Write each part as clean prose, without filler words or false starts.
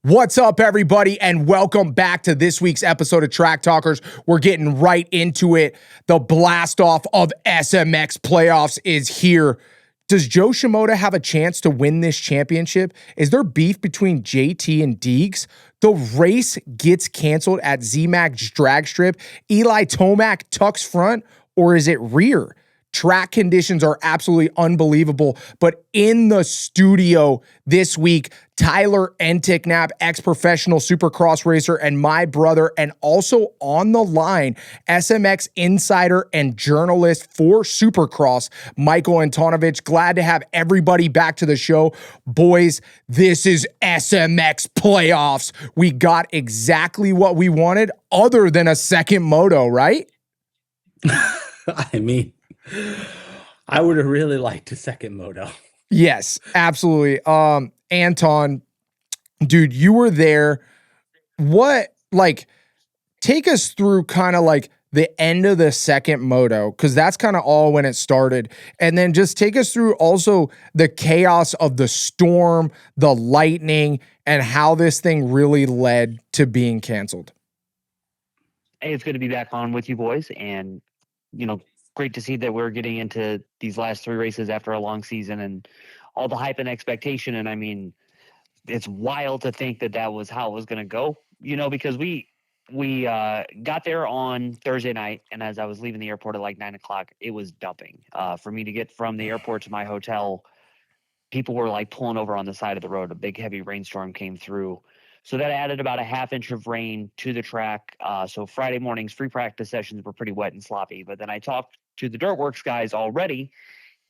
What's up, everybody, and welcome back to this week's episode of Track Talkers. We're getting right into it. The blast off of SMX Playoffs is here. Does Joe Shimoda have a chance to win this championship? Is there beef between JT and Deegs? The race gets canceled at zMAX drag strip. Eli Tomac tucks front, or is it rear? Track conditions are absolutely unbelievable, but in the studio this week, Tyler Enticknap, ex-professional Supercross racer, and my brother, and also on the line, SMX insider and journalist for Supercross, Michael Antonovich. Glad to have everybody back to the show. Boys, this is SMX Playoffs. We got exactly what we wanted, other than a second moto, right? I mean, I would have really liked a second moto. Yes, absolutely. Anton, dude, you were there. Take us through kind of like the end of the second moto, because that's kind of all when it started. And then just take us through also the chaos of the storm, the lightning, and how this thing really led to being canceled. Hey, it's good to be back on with you boys. And, great to see that we're getting into these last three races after a long season and all the hype and expectation. And I mean, it's wild to think that that was how it was going to go, because we got there on Thursday night. And as I was leaving the airport at like 9:00, it was dumping. For me to get from the airport to my hotel, people were like pulling over on the side of the road. A big heavy rainstorm came through. So that added about a half inch of rain to the track. So Friday morning's free practice sessions were pretty wet and sloppy. But then I talked to the Dirtworks guys already,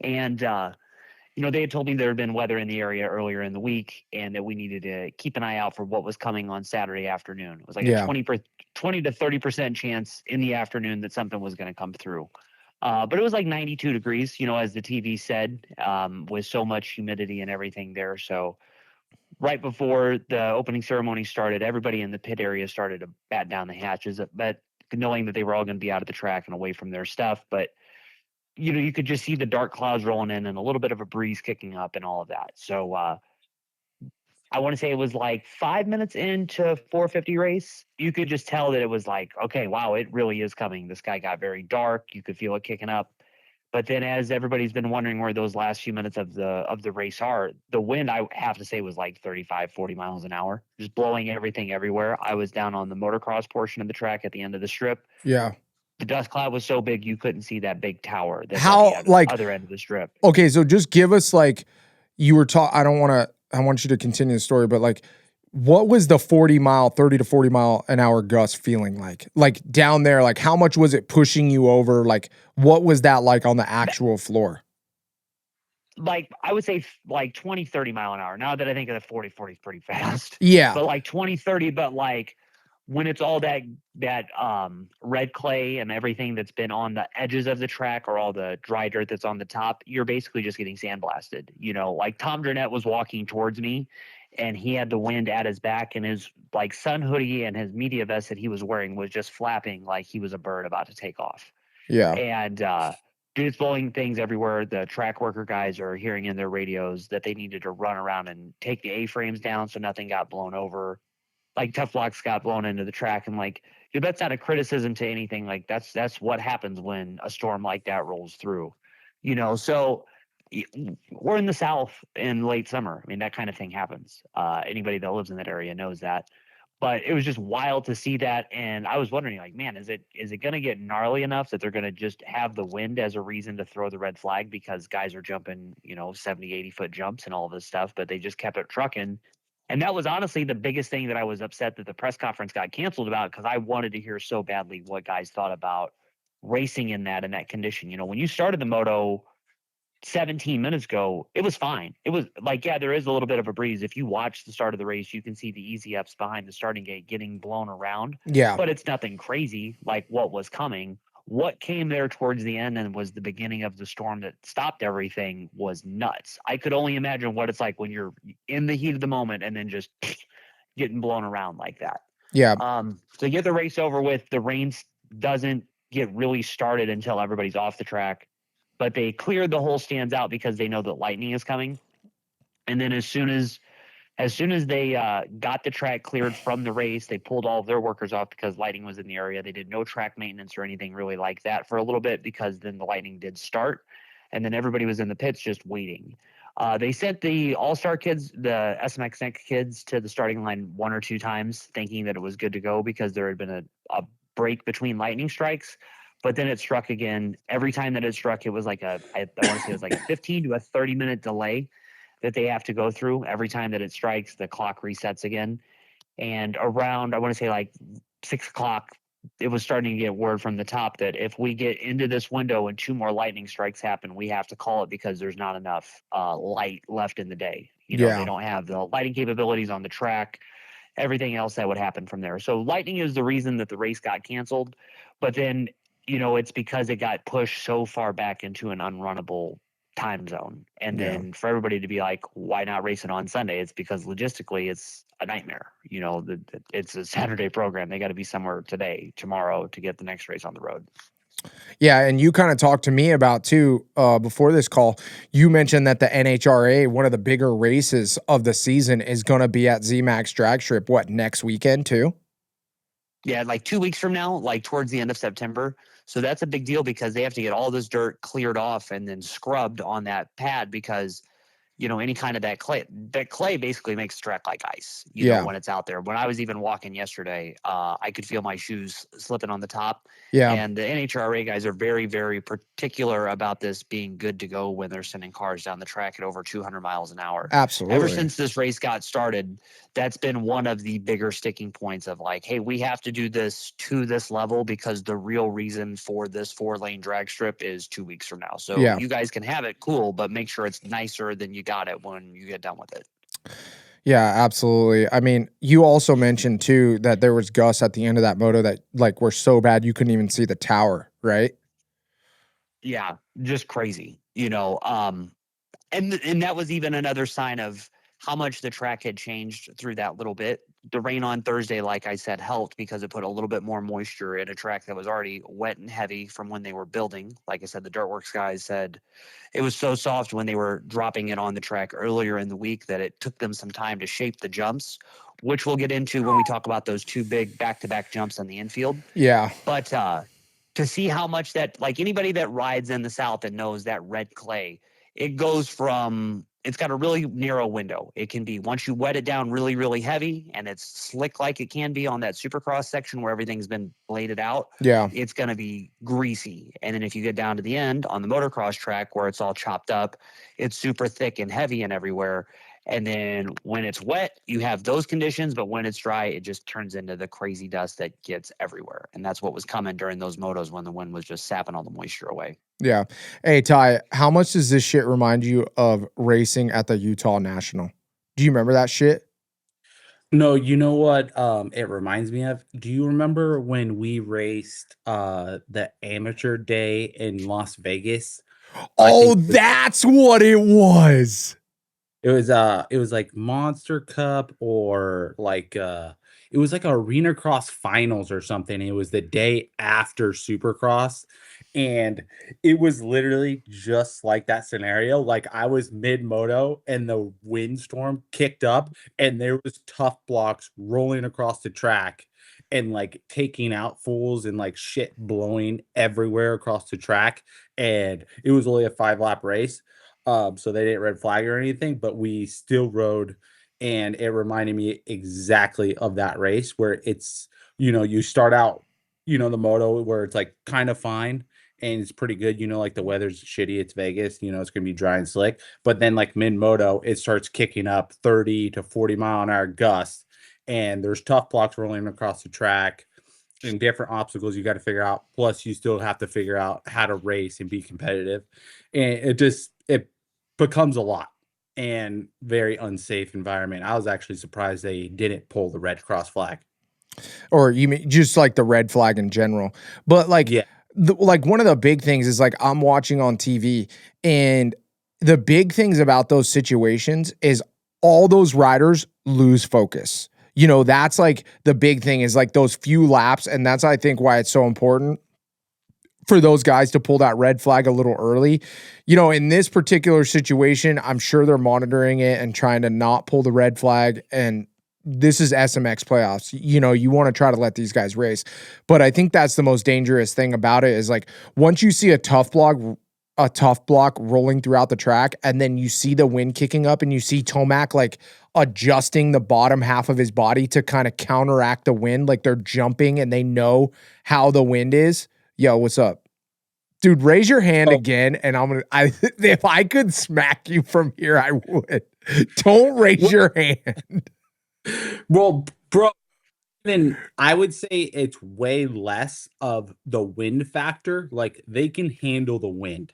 and they had told me there had been weather in the area earlier in the week, and that we needed to keep an eye out for what was coming on Saturday afternoon. It was like a 20 to 30% chance in the afternoon that something was going to come through. But it was like 92 degrees, as the TV said, with so much humidity and everything there. So right before the opening ceremony started, everybody in the pit area started to bat down the hatches, but knowing that they were all going to be out of the track and away from their stuff. But, you could just see the dark clouds rolling in and a little bit of a breeze kicking up and all of that. So I want to say it was like 5 minutes into 450 race. You could just tell that it was like, okay, wow, it really is coming. The sky got very dark. You could feel it kicking up. But then as everybody's been wondering where those last few minutes of the race are, the wind, I have to say, was like 35, 40 miles an hour, just blowing everything everywhere. I was down on the motocross portion of the track at the end of the strip. Yeah. The dust cloud was so big you couldn't see that big tower that's at the other end of the strip. Okay, so just give us you were talking. I want you to continue the story, but what was the 30 to 40 mile an hour gust feeling like? Like down there, how much was it pushing you over? What was that like on the actual floor? I would say 20, 30 mile an hour. Now that I think of the 40 is pretty fast. Yeah. But 20, 30, but when it's all that red clay and everything that's been on the edges of the track, or all the dry dirt that's on the top, you're basically just getting sandblasted. Tom Durnett was walking towards me, and he had the wind at his back, and his sun hoodie and his media vest that he was wearing was just flapping like he was a bird about to take off. Yeah. And dude, it's blowing things everywhere. The track worker guys are hearing in their radios that they needed to run around and take the A-frames down so nothing got blown over. Tough blocks got blown into the track, and dude, that's not a criticism to anything. That's what happens when a storm like that rolls through. So we're in the South in late summer. I mean, that kind of thing happens. Anybody that lives in that area knows that. But it was just wild to see that, and I was wondering, man, is it going to get gnarly enough that they're going to just have the wind as a reason to throw the red flag because guys are jumping, 70, 80-foot jumps and all of this stuff, but they just kept it trucking. And that was honestly the biggest thing that I was upset that the press conference got canceled about, because I wanted to hear so badly what guys thought about racing in that condition. When you started the moto 17 minutes ago, it was fine. It was there is a little bit of a breeze. If you watch the start of the race, you can see the easy ups behind the starting gate getting blown around. Yeah. But it's nothing crazy like what was coming. What came there towards the end and was the beginning of the storm that stopped everything was nuts. I could only imagine what it's like when you're in the heat of the moment and then just getting blown around like that. Yeah. To get the race over with, the rain doesn't get really started until everybody's off the track, but they cleared the whole stands out because they know that lightning is coming. And then as soon as As soon as they got the track cleared from the race, they pulled all of their workers off because lighting was in the area. They did no track maintenance or anything really like that for a little bit because then the lightning did start, and then everybody was in the pits just waiting. They sent the All-Star kids, the SMX kids, to the starting line 1 or 2 times, thinking that it was good to go because there had been a break between lightning strikes. But then it struck again. Every time that it struck, it was like I want to say it was like a 15 to a 30-minute delay that they have to go through. Every time that it strikes, the clock resets again. And around, I want to say like 6 o'clock, it was starting to get word from the top that if we get into this window and 2 more lightning strikes happen, we have to call it because there's not enough light left in the day. You know, they don't have the lighting capabilities on the track, everything else that would happen from there. So lightning is the reason that the race got canceled. But then, you know, it's because it got pushed so far back into an unrunnable time zone. And then for everybody to be like, why not race it on Sunday? It's because logistically it's a nightmare. You know, it's a Saturday program. They got to be somewhere today, tomorrow to get the next race on the road. Yeah, and you kind of talked to me about too before this call. You mentioned that the NHRA, one of the bigger races of the season, is going to be at zMAX Drag Strip. What, next weekend too? Yeah, like 2 weeks from now, like towards the end of September. So that's a big deal because they have to get all this dirt cleared off and then scrubbed on that pad because, you know, any kind of that clay basically makes the track like ice, you know, when it's out there. When I was even walking yesterday, I could feel my shoes slipping on the top. Yeah. And the NHRA guys are very, very particular about this being good to go when they're sending cars down the track at over 200 miles an hour. Absolutely. Ever since this race got started, that's been one of the bigger sticking points of like, hey, we have to do this to this level because the real reason for this 4-lane drag strip is 2 weeks from now. So you guys can have it, cool, but make sure it's nicer than you got it when you get done with it. Yeah, absolutely. I mean, you also mentioned too that there was gusts at the end of that moto that like were so bad you couldn't even see the tower, right? Yeah, just crazy, you know. And that was even another sign of how much the track had changed through that little bit. The rain on Thursday, like I said, helped because it put a little bit more moisture in a track that was already wet and heavy from when they were building. Like I said, the Dirtworks guys said it was so soft when they were dropping it on the track earlier in the week that it took them some time to shape the jumps, which we'll get into when we talk about those 2 big back-to-back jumps on the infield. Yeah. But to see how much that, like anybody that rides in the South and knows that red clay, it goes from, it's got a really narrow window. It can be, once you wet it down really, really heavy and it's slick like it can be on that Supercross section where everything's been bladed out, it's going to be greasy. And then if you get down to the end on the motocross track where it's all chopped up, it's super thick and heavy and everywhere. And then when it's wet, you have those conditions, but when it's dry, it just turns into the crazy dust that gets everywhere. And that's what was coming during those motos when the wind was just sapping all the moisture away. Yeah. Hey, Ty, how much does this shit remind you of racing at the Utah National? Do you remember that shit? No, you know what it reminds me of? Do you remember when we raced the amateur day in Las Vegas? Oh, that's what it was. It was like Monster Cup or like it was like Arena Cross Finals or something. It was the day after Supercross, and it was literally just like that scenario. Like I was mid moto and the windstorm kicked up and there was tough blocks rolling across the track and like taking out fools and like shit blowing everywhere across the track, and it was only a 5-lap race. So they didn't red flag or anything, but we still rode, and it reminded me exactly of that race where it's, you know, you start out, you know, the moto where it's like kind of fine and it's pretty good, you know, like the weather's shitty, it's Vegas, you know, it's gonna be dry and slick, but then like mid moto, it starts kicking up 30 to 40 mile an hour gusts, and there's tough blocks rolling across the track and different obstacles you got to figure out. Plus, you still have to figure out how to race and be competitive, and it becomes a lot and very unsafe environment. I was actually surprised they didn't pull the red cross flag. Or you mean just like the red flag in general. But like, like one of the big things is like I'm watching on TV, and the big things about those situations is all those riders lose focus. You know, that's like the big thing is like those few laps. And that's, I think, why it's so important for those guys to pull that red flag a little early. You know, in this particular situation, I'm sure they're monitoring it and trying to not pull the red flag. And this is SMX playoffs. You know, you want to try to let these guys race. But I think that's the most dangerous thing about it is like once you see a tough block rolling throughout the track, and then you see the wind kicking up and you see Tomac like adjusting the bottom half of his body to kind of counteract the wind, like they're jumping and they know how the wind is. Yo, what's up? Dude, raise your hand again, and if I could smack you from here, I would. Don't raise your hand. Well, bro, then I would say it's way less of the wind factor. Like they can handle the wind,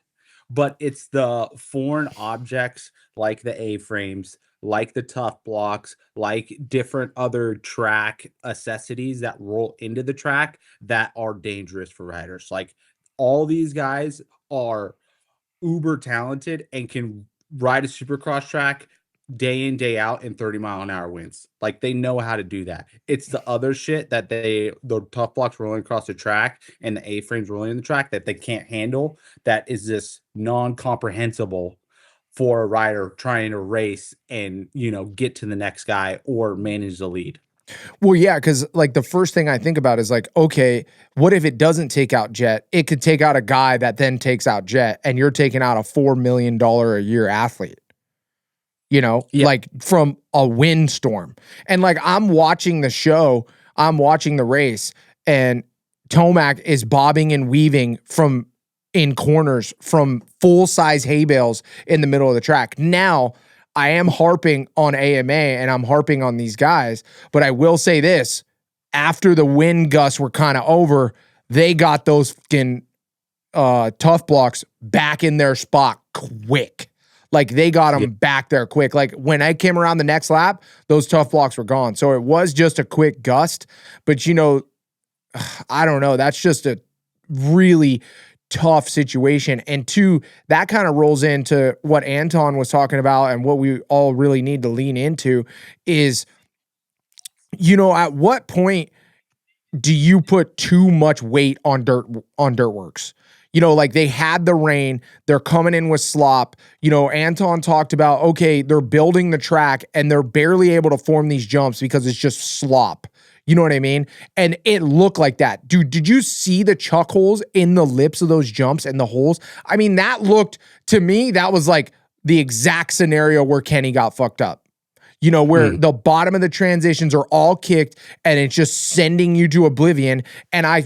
but it's the foreign objects like the A-frames, like the tough blocks, like different other track accessories that roll into the track that are dangerous for riders. Like all these guys are uber talented and can ride a supercross track day in, day out in 30-mile-an-hour winds. Like they know how to do that. It's the other shit that the tough blocks rolling across the track and the A-frames rolling in the track that they can't handle. That is just non-comprehensible for a rider trying to race and, you know, get to the next guy or manage the lead. Well, yeah, because like the first thing I think about is like, okay, what if it doesn't take out Jet? It could take out a guy that then takes out Jet, and you're taking out a $4 million a year athlete, you know, like from a windstorm. And like I'm watching the show, I'm watching the race, and Tomac is bobbing and weaving from in corners from full-size hay bales in the middle of the track. Now, I am harping on AMA and I'm harping on these guys, but I will say this, after the wind gusts were kind of over, they got those fucking tough blocks back in their spot quick. Like they got them back there quick. Like when I came around the next lap, those tough blocks were gone. So it was just a quick gust, but you know, I don't know. That's just a really tough situation. And two, that kind of rolls into what Anton was talking about and what we all really need to lean into is, you know, at what point do you put too much weight on Dirtworks? You know, like they had the rain, they're coming in with slop. You know, Anton talked about, okay, they're building the track and they're barely able to form these jumps because it's just slop. You know what I mean? And it looked like that. Dude, did you see the chuck holes in the lips of those jumps and the holes? I mean, that looked, to me, that was like the exact scenario where Kenny got fucked up. You know, where the bottom of the transitions are all kicked and it's just sending you to oblivion. And I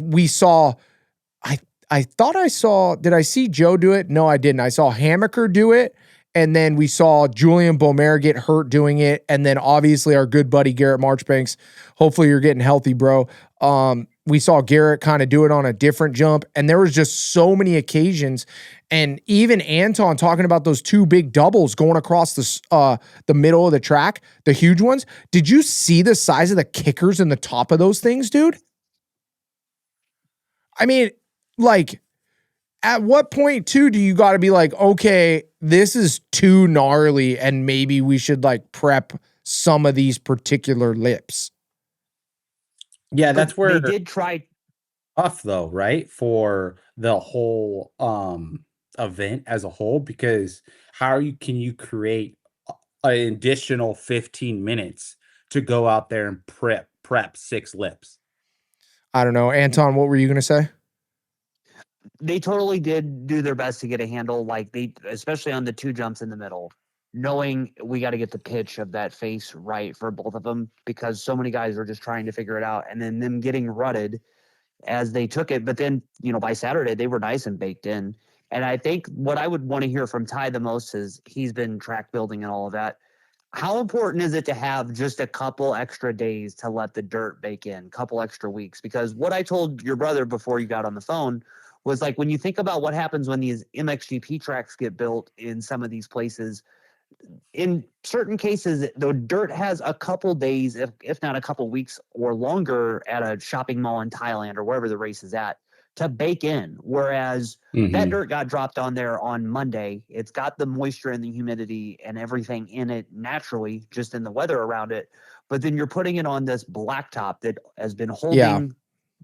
thought I saw, did I see Joe do it? No, I didn't. I saw Hammaker do it. And then we saw Julian Beaumer get hurt doing it. And then obviously our good buddy Garrett Marchbanks. Hopefully you're getting healthy, bro. We saw Garrett kind of do it on a different jump. And there was just so many occasions. And even Anton talking about those two big doubles going across the middle of the track, the huge ones. Did you see the size of the kickers in the top of those things, dude? I mean, like, at what point, too, do you got to be like, okay, this is too gnarly and maybe we should, like, prep some of these particular lips? Yeah, that's where they did try. Tough, though, right? For the whole event as a whole, because can you create an additional 15 minutes to go out there and prep 6 lips? I don't know. Anton, what were you going to say? They totally did do their best to get a handle, like especially on the two jumps in the middle, knowing we got to get the pitch of that face right for both of them because so many guys were just trying to figure it out, and then them getting rutted as they took it. But then, you know, by Saturday they were nice and baked in. And I think what I would want to hear from Ty the most is he's been track building and all of that. How important is it to have just a couple extra days to let the dirt bake in, couple extra weeks? Because what I told your brother before you got on the phone was like, when you think about what happens when these MXGP tracks get built in some of these places, in certain cases, the dirt has a couple days, if not a couple weeks or longer at a shopping mall in Thailand or wherever the race is at to bake in. Whereas that dirt got dropped on there on Monday. It's got the moisture and the humidity and everything in it naturally, just in the weather around it. But then you're putting it on this blacktop that has been holding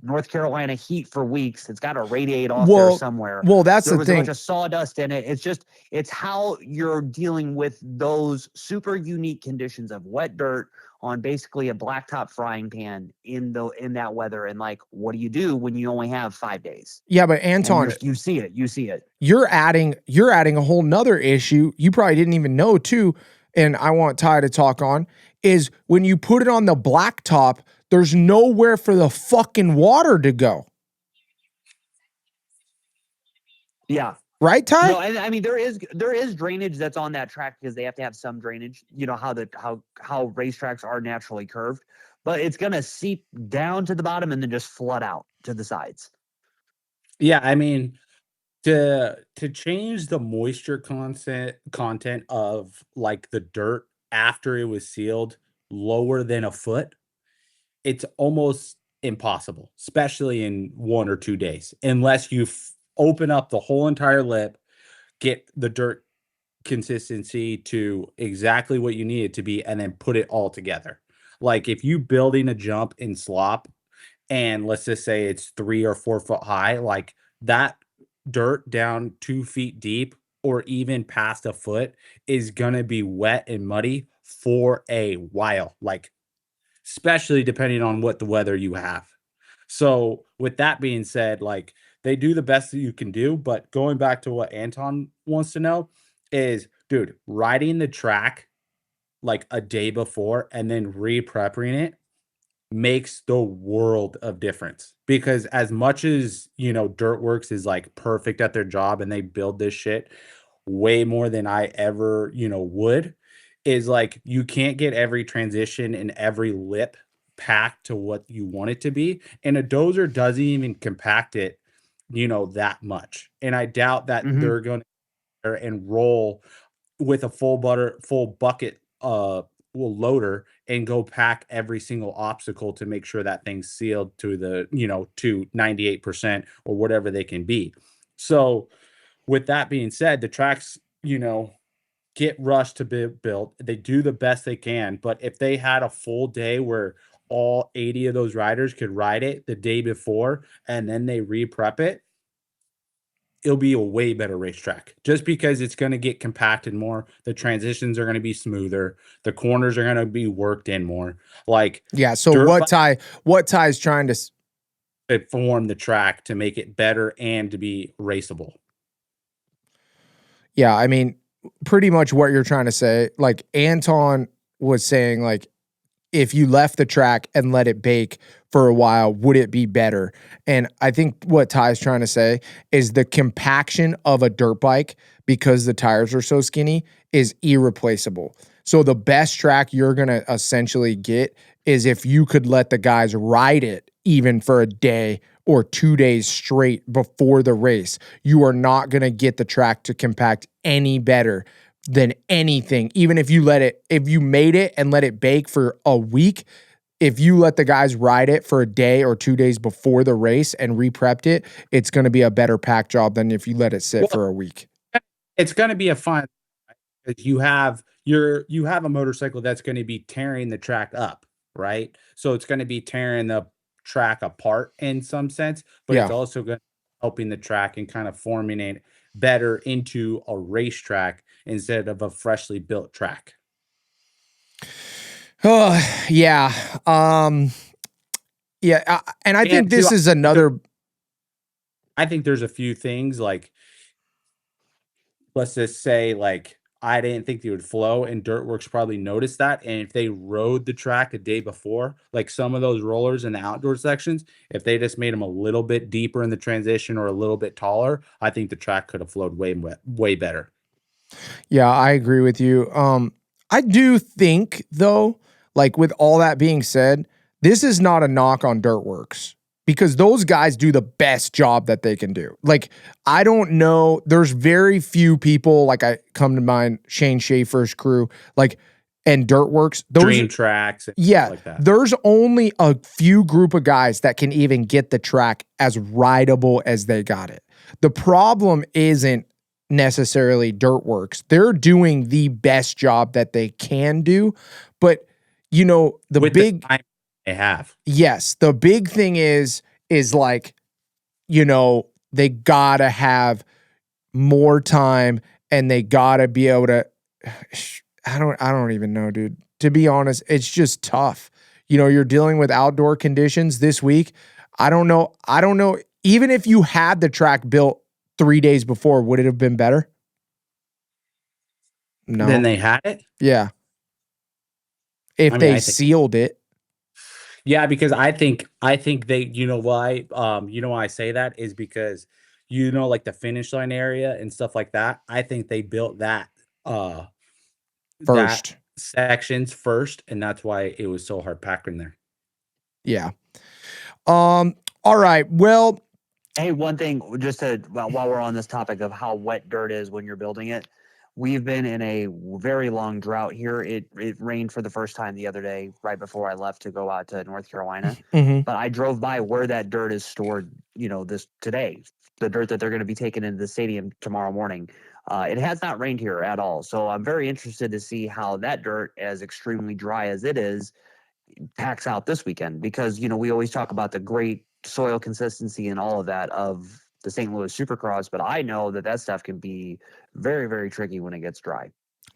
North Carolina heat for weeks. It's got to radiate off there somewhere. Well, that's there the was thing. A bunch of sawdust in it. It's how you're dealing with those super unique conditions of wet dirt on basically a blacktop frying pan in that weather. And like, what do you do when you only have 5 days? Yeah, but Anton, you see it. You're adding a whole nother issue you probably didn't even know too, and I want Ty to talk on, is when you put it on the blacktop, there's nowhere for the fucking water to go. Yeah. Right, Ty? No, and I mean there is drainage that's on that track because they have to have some drainage. You know how racetracks are naturally curved, but it's gonna seep down to the bottom and then just flood out to the sides. Yeah, I mean, to change the moisture content of like the dirt after it was sealed lower than a foot, it's almost impossible, especially in 1 or 2 days, unless you open up the whole entire lip, get the dirt consistency to exactly what you need it to be, and then put it all together. Like if you building a jump in slop, and let's just say it's 3 or 4 foot high, like that dirt down 2 feet deep or even past a foot is gonna be wet and muddy for a while, like especially depending on what the weather you have. So with that being said, like they do the best that you can do, but going back to what Anton wants to know is, dude, riding the track like a day before and then re-prepping it makes the world of difference. Because as much as, you know, Dirtworks is like perfect at their job and they build this shit way more than I ever, you know, would, is like you can't get every transition and every lip packed to what you want it to be. And a dozer doesn't even compact it, you know, that much. And I doubt that they're going to and roll with a full bucket loader and go pack every single obstacle to make sure that thing's sealed to the, you know, to 98% or whatever they can be. So with that being said, the tracks, you know, get rushed to be built. They do the best they can, but if they had a full day where all 80 of those riders could ride it the day before and then they re-prep it, it'll be a way better racetrack just because it's going to get compacted more. The transitions are going to be smoother. The corners are going to be worked in more. Like, yeah. So what Ty's trying to form the track to make it better and to be raceable. Yeah. I mean, pretty much what you're trying to say, like Anton was saying, like, if you left the track and let it bake for a while, would it be better? And I think what Ty's trying to say is the compaction of a dirt bike, because the tires are so skinny, is irreplaceable. So the best track you're going to essentially get is if you could let the guys ride it even for a day or 2 days straight before the race. You are not going to get the track to compact any better than anything. Even if you made it and let it bake for a week, if you let the guys ride it for a day or 2 days before the race and re-prepped it, it's going to be a better pack job than if you let it sit for a week. It's going to be a fun, because you have a motorcycle that's going to be tearing the track up, right? So it's going to be tearing the track apart in some sense, but it's also going to be helping the track and kind of forming it better into a racetrack instead of a freshly built track. Oh, yeah. Yeah. And I think this is another. I think there's a few things, like, let's just say, like, I didn't think they would flow, and Dirtworks probably noticed that. And if they rode the track a day before, like some of those rollers in the outdoor sections, if they just made them a little bit deeper in the transition or a little bit taller, I think the track could have flowed way better. Yeah, I agree with you. I do think, though, like with all that being said, this is not a knock on Dirtworks, because those guys do the best job that they can do. Like, I don't know, there's very few people, like I come to mind, Shane Schaefer's crew, like, and Dirtworks. Dream Tracks. Yeah, like that. There's only a few group of guys that can even get the track as rideable as they got it. The problem isn't necessarily Dirtworks. They're doing the best job that they can do, but you know, the time they have. Yes, the big thing is is like, you know, they gotta have more time and they gotta be able to. I don't even know, dude. To be honest, it's just tough. You know, you're dealing with outdoor conditions this week. I don't know. Even if you had the track built 3 days before, would it have been better? No. Then they had it. Yeah. If they sealed it. Yeah, because I think they, you know why I say that is because, you know, like the finish line area and stuff like that. I think they built that first sections first, and that's why it was so hard packed in there. Yeah. All right. Well, hey, one thing just to while we're on this topic of how wet dirt is when you're building it, we've been in a very long drought here. It rained for the first time the other day, right before I left to go out to North Carolina. Mm-hmm. But I drove by where that dirt is stored, you know, today, the dirt that they're going to be taking into the stadium tomorrow morning. It has not rained here at all. So I'm very interested to see how that dirt, as extremely dry as it is, packs out this weekend, because, you know, we always talk about the great soil consistency and all of that of the St. Louis Supercross, but I know that stuff can be very, very tricky when it gets dry.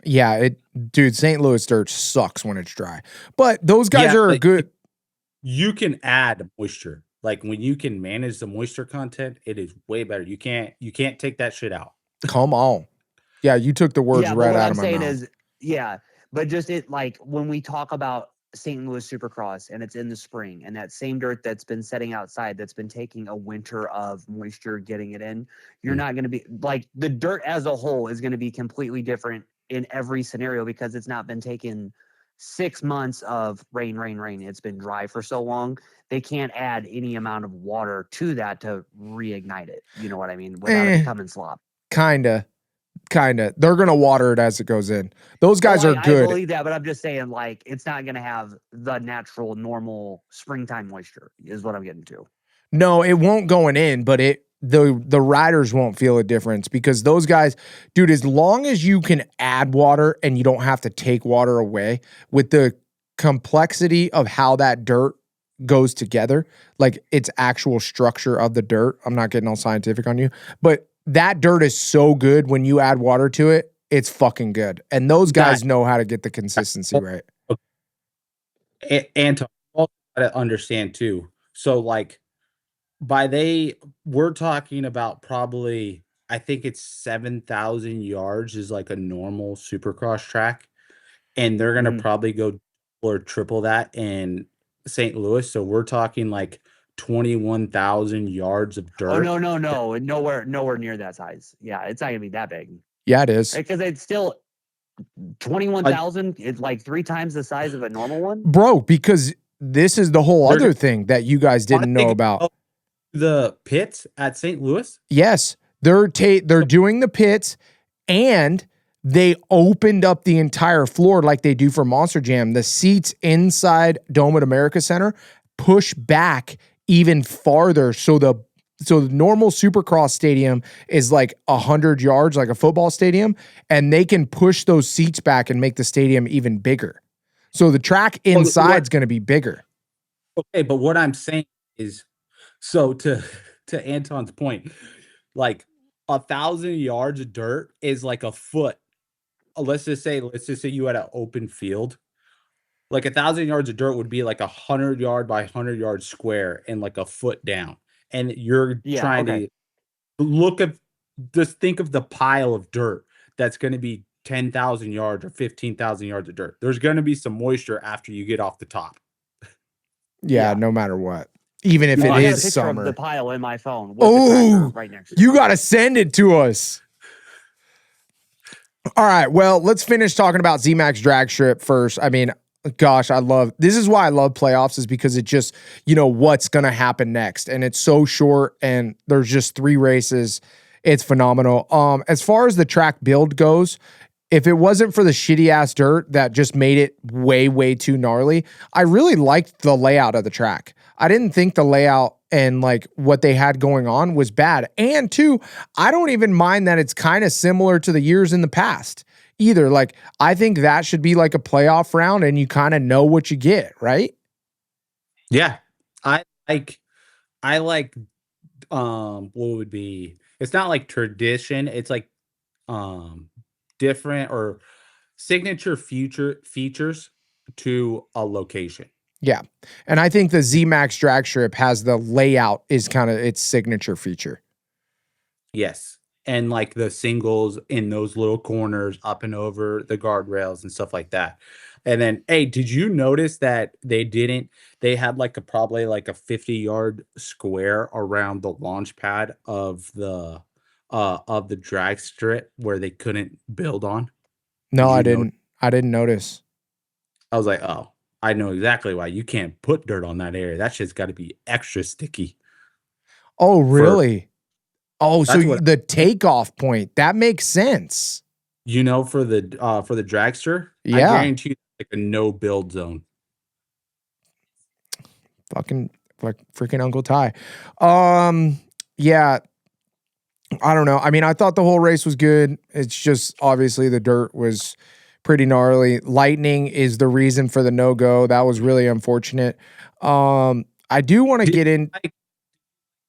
Yeah, dude, St. Louis dirt sucks when it's dry. But those guys are good. You can add moisture. Like when you can manage the moisture content, it is way better. You can't take that shit out. Come on. Yeah, you took the words right out of my mouth. But just like when we talk about St. Louis Supercross and it's in the spring, and that same dirt that's been setting outside, that's been taking a winter of moisture, getting it in, you're not going to be like, the dirt as a whole is going to be completely different in every scenario because it's not been taken 6 months of rain. It's been dry for so long. They can't add any amount of water to that to reignite it. You know what I mean? Without it becoming slop. Kinda. They're going to water it as it goes in. Those guys are good. I believe that, but I'm just saying, like, it's not going to have the natural, normal springtime moisture is what I'm getting to. No, it won't going in, but the riders won't feel a difference because those guys, dude, as long as you can add water and you don't have to take water away, with the complexity of how that dirt goes together, like its actual structure of the dirt. I'm not getting all scientific on you, but that dirt is so good when you add water to it, it's fucking good. And those guys know how to get the consistency right. And to also gotta understand too. So like we're talking about probably, I think it's 7,000 yards is like a normal Supercross track. And they're going to probably go or triple that in St. Louis. So we're talking like 21,000 yards of dirt. Oh, no. Nowhere near that size. Yeah, it's not going to be that big. Yeah, it is. Because it's still 21,000. It's like 3 times the size of a normal one. Bro, because this is the whole other thing that you guys didn't know about. The pits at St. Louis? Yes. They're doing the pits, and they opened up the entire floor like they do for Monster Jam. The seats inside Dome at America Center push back even farther. So the normal Supercross stadium is like 100 yards, like a football stadium, and they can push those seats back and make the stadium even bigger. So the track inside is going to be bigger. Okay, but what I'm saying is, so to Anton's point, like 1,000 yards of dirt is like a foot. Let's just say you had an open field. Like 1,000 yards of dirt would be like 100 yard by 100 yard square and like a foot down. And you're trying to just think of the pile of dirt that's going to be 10,000 yards or 15,000 yards of dirt. There's going to be some moisture after you get off the top. Yeah, no matter what. Even if it is summer. Of the pile in my phone. Oh, right next to you got to send it to us. All right, well, let's finish talking about zMAX drag strip first. I mean, gosh, this is why I love playoffs, is because it just, you know, what's going to happen next. And it's so short and there's just 3 races. It's phenomenal. As far as the track build goes, if it wasn't for the shitty ass dirt that just made it way, way too gnarly, I really liked the layout of the track. I didn't think the layout and like what they had going on was bad. And 2, I don't even mind that it's kind of similar to the years in the past either. Like, I think that should be like a playoff round and you kind of know what you get, right? Yeah. I I like what would be, it's not like tradition, it's like different or signature future features to a location. Yeah. And I think the zMAX drag strip has the layout is kind of its signature feature. Yes. And like the singles in those little corners up and over the guardrails and stuff like that. And then, hey, did you notice that they had like probably like a 50-yard square around the launch pad of the drag strip where they couldn't build on? No, Did I you know? didn't. I didn't notice. I was like, oh, I know exactly why you can't put dirt on that area. That shit's got to be extra sticky Oh, for really? Oh, so that's what the takeoff point, that makes sense. for the dragster. I Yeah. guarantee you like a no build zone. Fucking like freaking Uncle Ty. Yeah, I don't know. I mean, I thought the whole race was good. It's just obviously the dirt was pretty gnarly. Lightning is the reason for the no-go. That was really unfortunate. I do want to Did get in. you like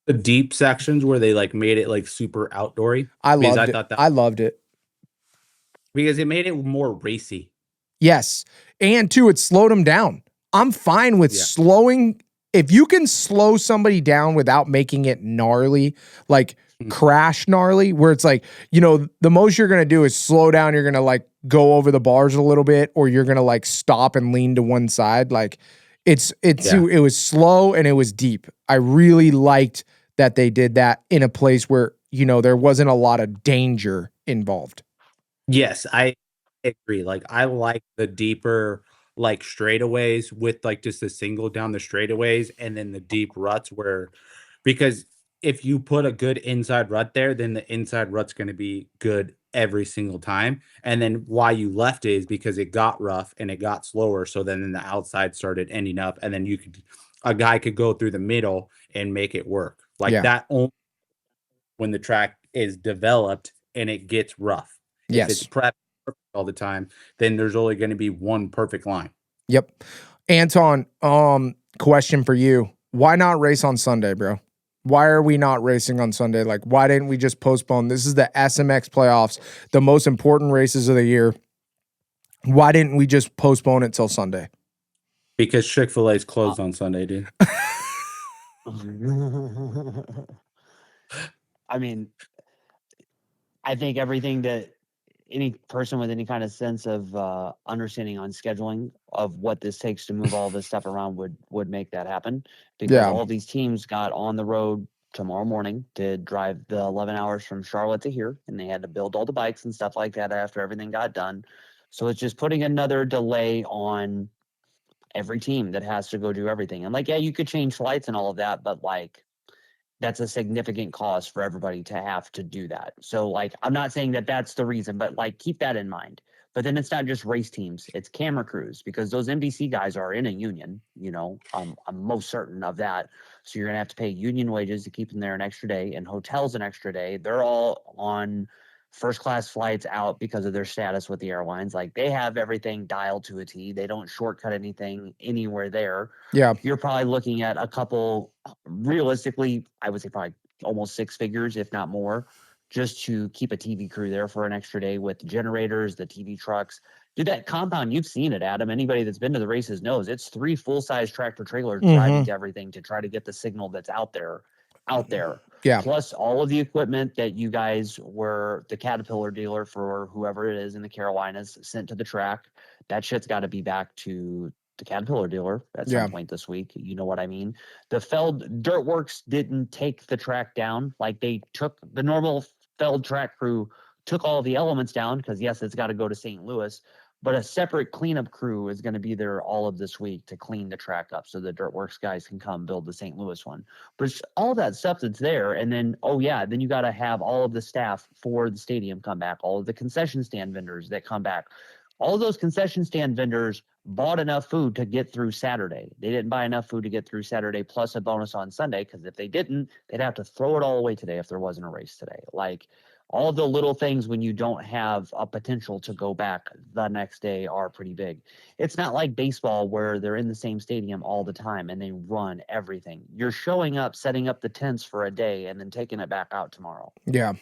the deep sections where they like made it like super outdoory? I Because I loved it. thought that I loved it. because it made it more racy. Yes. And two, it slowed them down. I'm fine with Yeah. slowing. If you can slow somebody down without making it gnarly, like Mm. crash gnarly, where it's like, the most you're going to do is slow down. You're going to like go over the bars a little bit, or you're going to like stop and lean to one side. Like Yeah. it was slow and it was deep. I really liked that they did that in a place where, there wasn't a lot of danger involved. Yes, I agree. Like I like the deeper like straightaways with like just a single down the straightaways and then the deep ruts where because if you put a good inside rut there, then the inside rut's going to be good every single time. And then why you left it is because it got rough and it got slower. So then the outside started ending up, and then a guy could go through the middle and make it work like Yeah. that. Only when the track is developed and it gets rough. If it's Yes. prepped perfect all the time, then there's only going to be one perfect line. Yep. Anton, question for you. Why not race on Sunday, bro? Why are we not racing on Sunday? Like, why didn't we just postpone? This is the SMX playoffs, the most important races of the year. Why didn't we just postpone it till Sunday? Because Chick-fil-A is closed on Sunday, dude. I mean, I think everything that any person with any kind of sense of understanding on scheduling of what this takes to move all this stuff around would make that happen, because Yeah. all these teams got on the road tomorrow morning to drive the 11 hours from Charlotte to here, and they had to build all the bikes and stuff like that after everything got done. So it's just putting another delay on every team that has to go do everything. And like, yeah, you could change flights and all of that, but like, that's a significant cost for everybody to have to do that. So like, I'm not saying that that's the reason, but like, keep that in mind. But then it's not just race teams, it's camera crews, because those NBC guys are in a union, I'm most certain of that. So you're gonna have to pay union wages to keep them there an extra day, and hotels an extra day. They're all on first class flights out because of their status with the airlines. Like, they have everything dialed to a T. They don't shortcut anything anywhere there. Yeah. You're probably looking at a couple, realistically, I would say probably almost six figures, if not more, just to keep a TV crew there for an extra day with generators, the TV trucks. Dude, that compound, you've seen it, Adam. Anybody that's been to the races knows it's 3 full-size tractor trailers driving to everything to try to get the signal that's out there. Yeah. Plus all of the equipment that you guys were the Caterpillar dealer for whoever it is in the Carolinas sent to the track. That shit's got to be back to the Caterpillar dealer at some point this week. You know what I mean? The Feld Dirtworks didn't take the track down. Like, they took the normal Feld track crew, took all the elements down, because yes, it's got to go to St. Louis, but a separate cleanup crew is going to be there all of this week to clean the track up so the Dirtworks guys can come build the St. Louis one. But it's all that stuff that's there. And then, then you got to have all of the staff for the stadium come back, all of the concession stand vendors that come back. All of those concession stand vendors bought enough food to get through Saturday. They didn't buy enough food to get through Saturday plus a bonus on Sunday, because if they didn't, they'd have to throw it all away today if there wasn't a race today. Like, all the little things when you don't have a potential to go back the next day are pretty big. It's not like baseball where they're in the same stadium all the time and they run everything. You're showing up, setting up the tents for a day, and then taking it back out tomorrow. Yeah.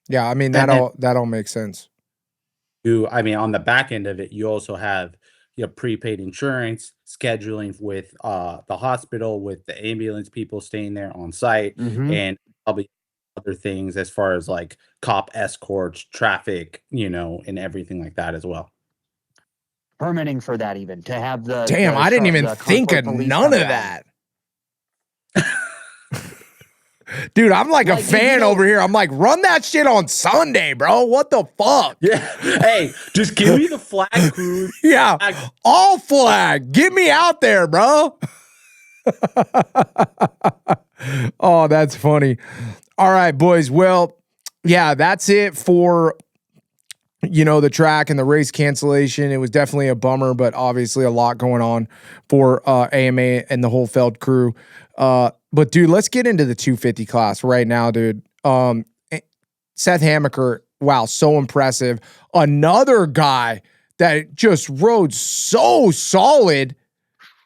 Yeah. I mean, And then that all makes sense. on the back end of it, you also have prepaid insurance, scheduling with the hospital, with the ambulance people staying there on site, Mm-hmm. and probably other things as far as like cop escorts, traffic, and everything like that as well. Permitting for that, even to have the Damn, I didn't even think of none of that. Dude, I'm like a fan over here. I'm like, run that shit on Sunday, bro. What the fuck? Yeah. Hey, just give me the flag crew. Yeah. All flag. Get me out there, bro. Oh, that's funny. All right, boys. Well, yeah, that's it for the track and the race cancellation. It was definitely a bummer, but obviously a lot going on for AMA and the whole Feld crew. But dude, let's get into the 250 class right now, dude. Seth Hammaker, wow, so impressive. Another guy that just rode so solid.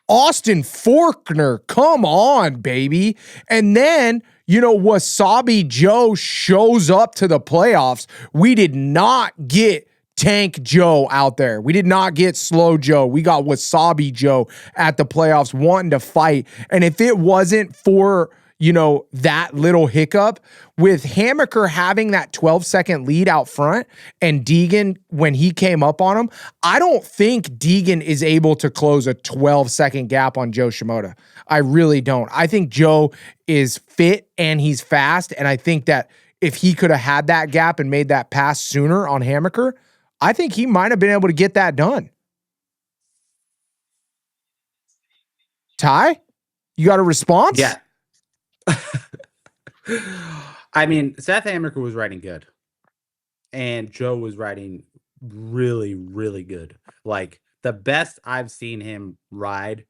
Austin Faulkner, come on, baby. And then, Wasabi Joe shows up to the playoffs. We did not get Tank Joe out there. We did not get Slow Joe. We got Wasabi Joe at the playoffs wanting to fight. And if it wasn't for, that little hiccup with Hammaker having that 12-second lead out front and Deegan, when he came up on him, I don't think Deegan is able to close a 12-second gap on Joe Shimoda. I really don't. I think Joe is fit and he's fast. And I think that if he could have had that gap and made that pass sooner on Hammaker, I think he might have been able to get that done. Ty, you got a response? Yeah. I mean, Seth Hammaker was riding good, and Joe was riding really, really good. Like the best I've seen him ride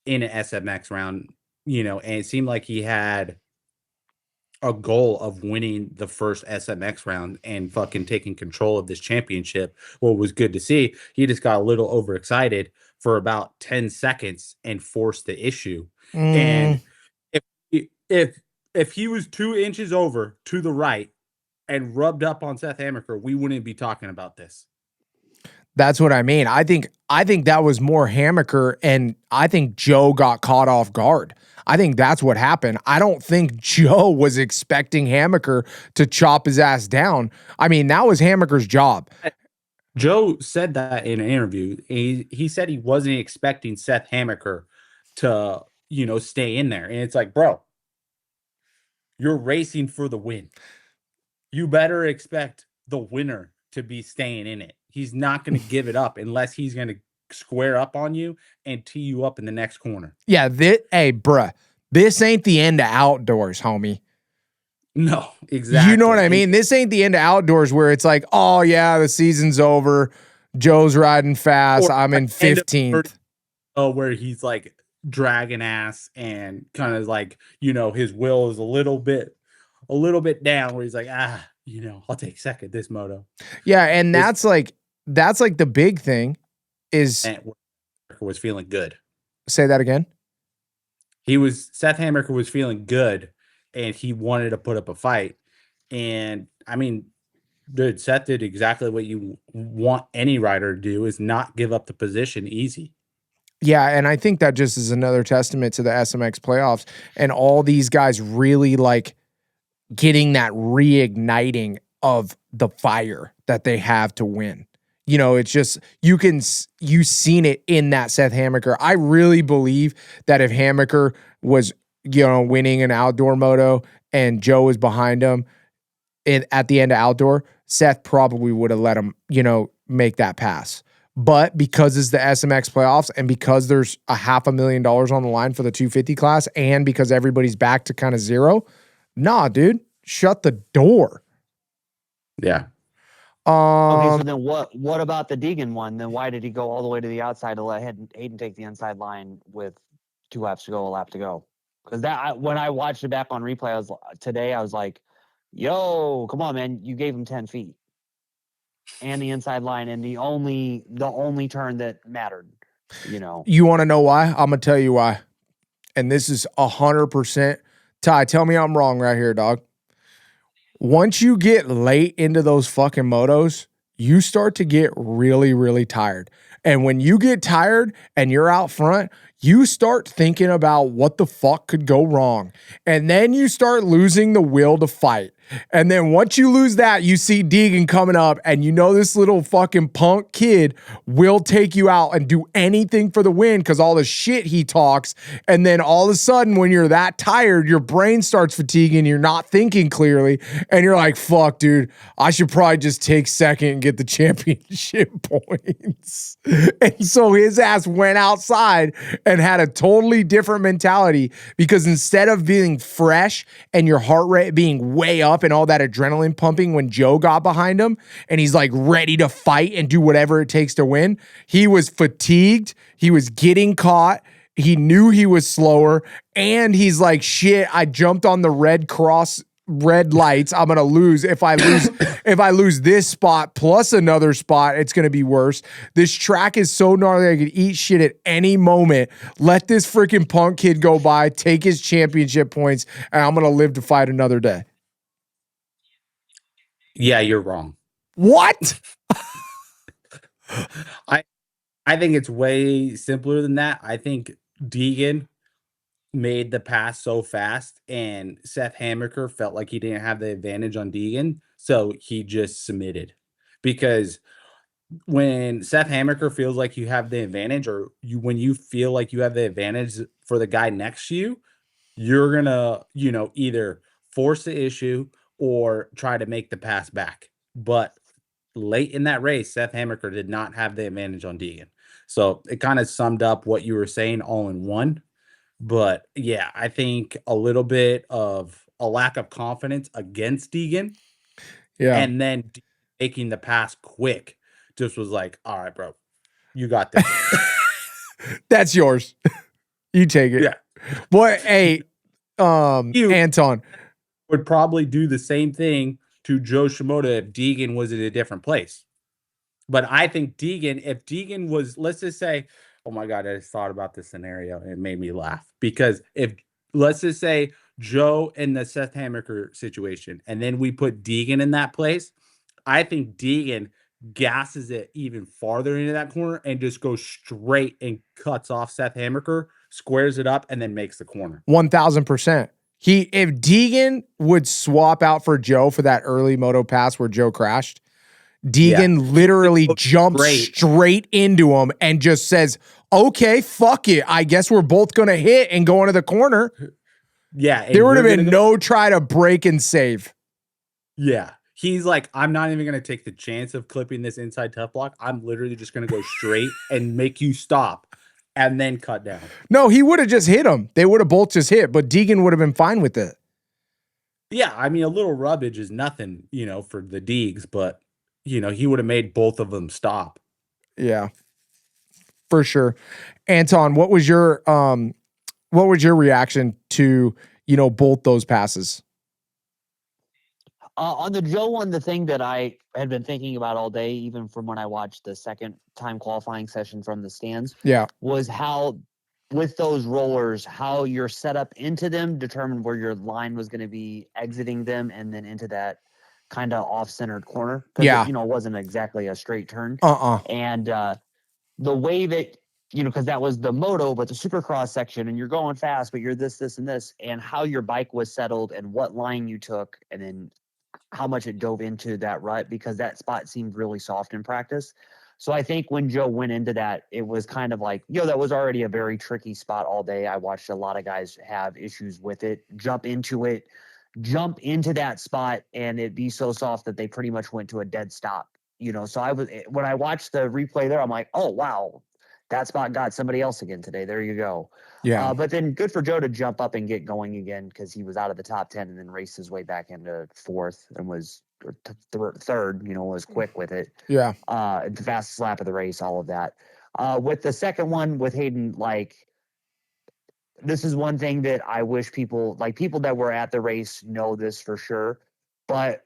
in an SMX round, and it seemed like he had a goal of winning the first SMX round and fucking taking control of this championship. What was good to see, he just got a little overexcited for about 10 seconds and forced the issue. And if he was 2 inches over to the right and rubbed up on Seth Hammaker, we wouldn't be talking about this. That's what I mean. I think that was more Hammaker, and I think Joe got caught off guard. I think that's what happened. I don't think Joe was expecting Hammaker to chop his ass down. I mean, that was Hammaker's job. Joe said that in an interview. He said he wasn't expecting Seth Hammaker to, stay in there. And it's like, bro, you're racing for the win. You better expect the winner to be staying in it. He's not going to give it up unless he's going to square up on you and tee you up in the next corner. Yeah, hey, bruh, this ain't the end of outdoors, homie. No, exactly. You know what I mean? This ain't the end of outdoors where it's like, oh, yeah, the season's over. Joe's riding fast. I'm in 15th. Oh, where he's like dragging ass and kind of like, his will is a little bit down where he's like, I'll take second this moto. Yeah, and that's like the big thing is was feeling good. Say that again. Seth Hammaker was feeling good and he wanted to put up a fight. And I mean, dude, Seth did exactly what you want any rider to do, is not give up the position easy. Yeah, and I think that just is another testament to the SMX playoffs and all these guys really like getting that reigniting of the fire that they have to win. It's just, you've seen it in that Seth Hammaker. I really believe that if Hammaker was, winning an outdoor moto and Joe was behind him at the end of outdoor, Seth probably would have let him, make that pass. But because it's the SMX playoffs and because there's $500,000 on the line for the 250 class and because everybody's back to kind of zero, nah, dude, shut the door. Yeah. Okay, so then what about the Deegan one? Then why did he go all the way to the outside to let Hayden take the inside line with 2 laps to go, a lap to go? Because when I watched it back on replay today, I was like, yo, come on, man, you gave him 10 feet and the inside line and the only turn that mattered, you know. You want to know why? I'm gonna tell you why. And this is 100%. Ty, tell me I'm wrong right here, dog. Once you get late into those fucking motos, you start to get really, really tired. And when you get tired and you're out front, you start thinking about what the fuck could go wrong. And then you start losing the will to fight. And then once you lose that, you see Deegan coming up, and you know this little fucking punk kid will take you out and do anything for the win because all the shit he talks. And then all of a sudden, when you're that tired, your brain starts fatiguing, you're not thinking clearly, and you're like, fuck, dude, I should probably just take second and get the championship points. And so his ass went outside and had a totally different mentality, because instead of being fresh and your heart rate being way up and all that adrenaline pumping when Joe got behind him and he's like ready to fight and do whatever it takes to win, he was fatigued. He was getting caught. He knew he was slower. And he's like, shit, I jumped on the red lights. I'm going to lose. If I lose this spot plus another spot, it's going to be worse. This track is so gnarly, I could eat shit at any moment. Let this freaking punk kid go by, take his championship points, and I'm going to live to fight another day. Yeah, you're wrong. What? I think it's way simpler than that. I think Deegan made the pass so fast, and Seth Hammaker felt like he didn't have the advantage on Deegan, so he just submitted. Because when Seth Hammaker feels like you have the advantage, or when you feel like you have the advantage for the guy next to you, you're gonna, either force the issue or try to make the pass back. But late in that race, Seth Hammaker did not have the advantage on Deegan. So it kind of summed up what you were saying all in one. But yeah, I think a little bit of a lack of confidence against Deegan. Yeah. And then making the pass quick just was like, all right, bro, you got this. That's yours. You take it. Yeah. Boy, hey, Anton would probably do the same thing to Joe Shimoda if Deegan was in a different place. But I think if Deegan was, let's just say, oh my God, I just thought about this scenario and it made me laugh. Because let's just say Joe in the Seth Hammaker situation, and then we put Deegan in that place, I think Deegan gasses it even farther into that corner and just goes straight and cuts off Seth Hammaker, squares it up, and then makes the corner. 1,000%. If Deegan would swap out for Joe for that early moto pass where Joe crashed, Deegan literally jumps straight into him and just says, okay, fuck it. I guess we're both going to hit and go into the corner. Yeah. There would have been no try to break and save. Yeah. He's like, I'm not even going to take the chance of clipping this inside tough block. I'm literally just going to go straight and make you stop and then cut down. No, he would have just hit him. They would have both just hit, but Deegan would have been fine with it. Yeah. I mean, a little rubbage is nothing, for the Deegs, but he would have made both of them stop. Yeah, for sure. Anton, what was your reaction to, both those passes? On the Joe one, the thing that I had been thinking about all day, even from when I watched the second time qualifying session from the stands, was how with those rollers, how your setup into them determined where your line was going to be exiting them and then into that kind of off-centered corner. It, it wasn't exactly a straight turn. And the way that, because that was the moto, but the Supercross section, and you're going fast, but you're this, and this, and how your bike was settled and what line you took, and then how much it dove into that rut, because that spot seemed really soft in practice. So I think when Joe went into that, it was kind of like, that was already a very tricky spot all day. I watched a lot of guys have issues with it, jump into that spot, and it'd be so soft that they pretty much went to a dead stop. So when I watched the replay there, I'm like, oh, wow, that spot got somebody else again today. There you go. Yeah. But then good for Joe to jump up and get going again, because he was out of the top 10 and then raced his way back into fourth and was third, was quick with it. Yeah. The fastest lap of the race, all of that. With the second one with Hayden, this is one thing that I wish people that were at the race know this for sure. But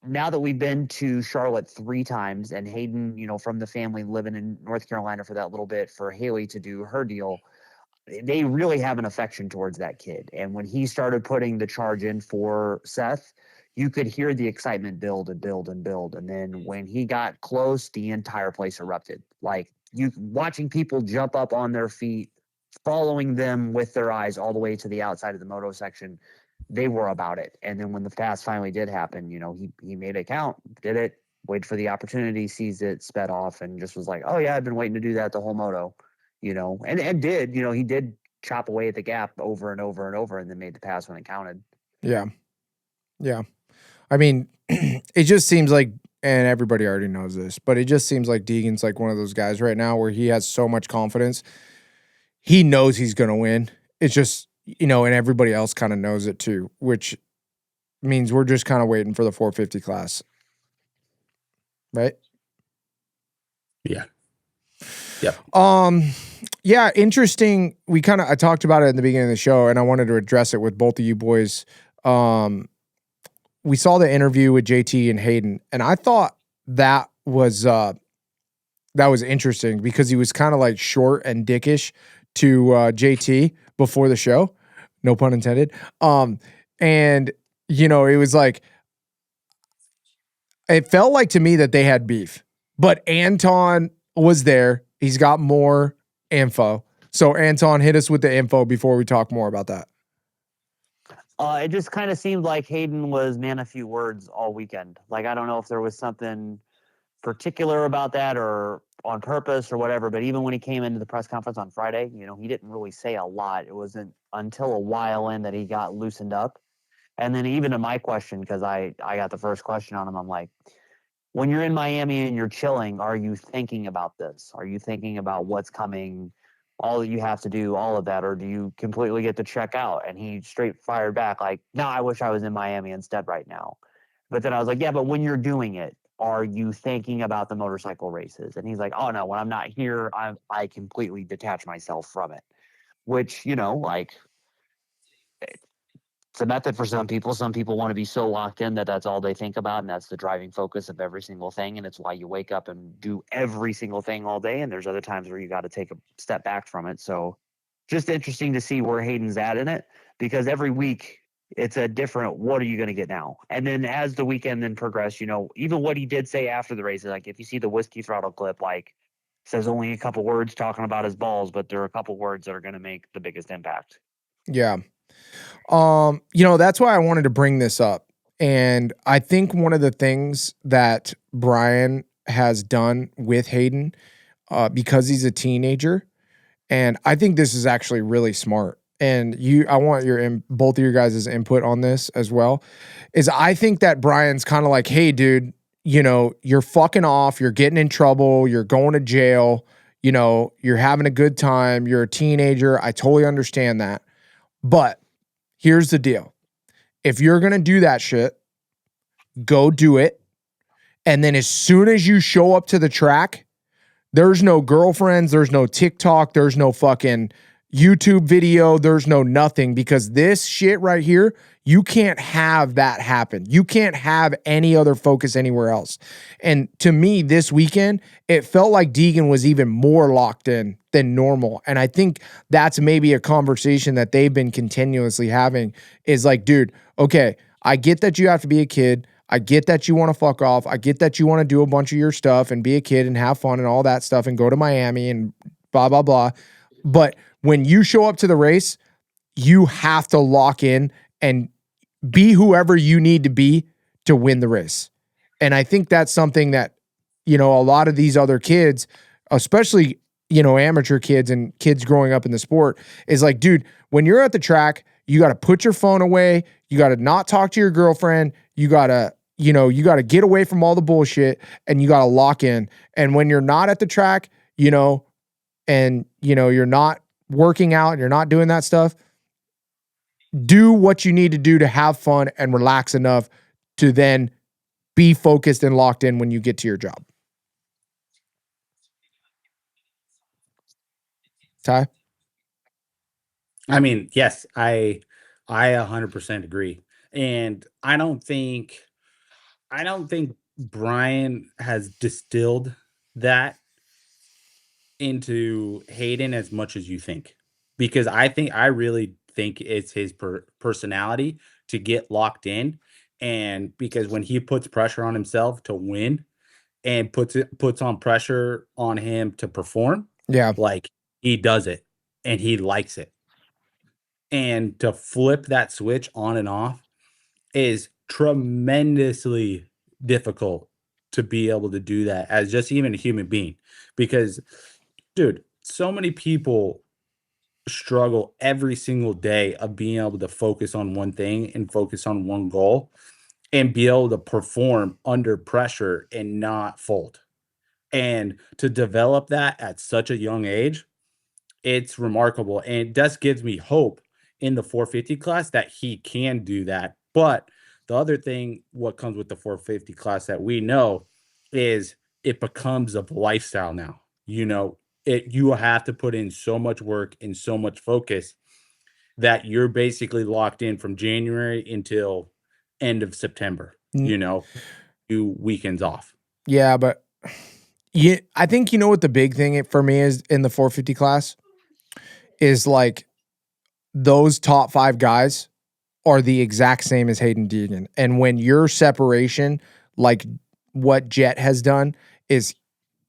now that we've been to Charlotte 3 times and Hayden, from the family living in North Carolina for that little bit for Haley to do her deal, they really have an affection towards that kid. And when he started putting the charge in for Seth, you could hear the excitement build and build and build. And then when he got close, the entire place erupted. Like you watching people jump up on their feet, following them with their eyes all the way to the outside of the moto section. They were about it. And then when the pass finally did happen, he made it count, did it, waited for the opportunity, seized it, sped off, and just was like, oh yeah, I've been waiting to do that the whole moto. And did, he did chop away at the gap over and over and over and then made the pass when it counted. Yeah. Yeah. I mean, it just seems like, and everybody already knows this, but it just seems like Deegan's like one of those guys right now where he has so much confidence. He knows he's going to win. It's just, and everybody else kind of knows it too, which means we're just kind of waiting for the 450 class. Right? Yeah. Yeah. Yeah, interesting. I talked about it in the beginning of the show, and I wanted to address it with both of you boys. We saw the interview with JT and Hayden, and I thought that was interesting because he was kind of like short and dickish to JT before the show, no pun intended. And it was like, it felt like to me that they had beef, but Anton was there. He's got more info. So Anton, hit us with the info before we talk more about that. It just kind of seemed like Hayden was man a few words all weekend. Like, I don't know if there was something particular about that or on purpose or whatever, but even when he came into the press conference on Friday, he didn't really say a lot. It wasn't until a while in that he got loosened up. And then even to my question, because I got the first question on him, I'm like, when you're in Miami and you're chilling, are you thinking about this? Are you thinking about what's coming, all that you have to do, all of that? Or do you completely get to check out? And he straight fired back like, no, I wish I was in Miami instead right now. But then I was like, yeah, but when you're doing it, are you thinking about the motorcycle races? And he's like, oh no, when I'm not here, I completely detach myself from it. Which, like, it's a method for some people. Some people want to be so locked in that that's all they think about, and that's the driving focus of every single thing. And it's why you wake up and do every single thing all day. And there's other times where you got to take a step back from it. So just interesting to see where Hayden's at in it, because every week it's a different, what are you going to get now? And then as the weekend then progressed, even what he did say after the race, like if you see the Whiskey Throttle clip, like says only a couple words talking about his balls, but there are a couple words that are going to make the biggest impact. Yeah. That's why I wanted to bring this up. And I think one of the things that Brian has done with Hayden, because he's a teenager, and I think this is actually really smart. And I want both of your guys' input on this as well, is I think that Brian's kind of like, hey, dude, you're fucking off. You're getting in trouble. You're going to jail. You're having a good time. You're a teenager. I totally understand that. But here's the deal. If you're going to do that shit, go do it. And then as soon as you show up to the track, there's no girlfriends, there's no TikTok, there's no fucking YouTube video, there's no nothing, because this shit right here, you can't have that happen. You can't have any other focus anywhere else. And to me, this weekend, it felt like Deegan was even more locked in than normal. And I think that's maybe a conversation that they've been continuously having, is like, dude, okay, I get that you have to be a kid. I get that you want to fuck off. I get that you want to do a bunch of your stuff and be a kid and have fun and all that stuff and go to Miami and blah, blah, blah. But when you show up to the race, you have to lock in and be whoever you need to be to win the race. And I think that's something that, a lot of these other kids, especially, amateur kids and kids growing up in the sport, is like, dude, when you're at the track, you got to put your phone away. You got to not talk to your girlfriend. You got to, get away from all the bullshit, and you got to lock in. And when you're not at the track, and, you're not working out and you're not doing that stuff, do what you need to do to have fun and relax enough to then be focused and locked in when you get to your job. Ty? I mean, yes, I 100% agree. And I don't think I don't think Brian has distilled that into Hayden as much as you think, because I really think it's his personality to get locked in, and because when he puts pressure on himself to win and puts on pressure on him to perform, Yeah. like he does it and he likes it. And to flip that switch on and off is tremendously difficult to be able to do that as just even a human being. Because, dude, so many people struggle every single day of being able to focus on one thing and focus on one goal and be able to perform under pressure and not fold. And to develop that at such a young age, it's remarkable, and it just gives me hope in the 450 class that he can do that. But the other thing, what comes with the 450 class that we know is it becomes a lifestyle now. You have to put in so much work and so much focus that you're basically locked in from January until end of September, Mm. 2 weekends off. Yeah, but I think you know what the big thing for me is in the 450 class is like those top 5 guys are the exact same as Hayden Deegan. And when your separation, like what Jet has done, is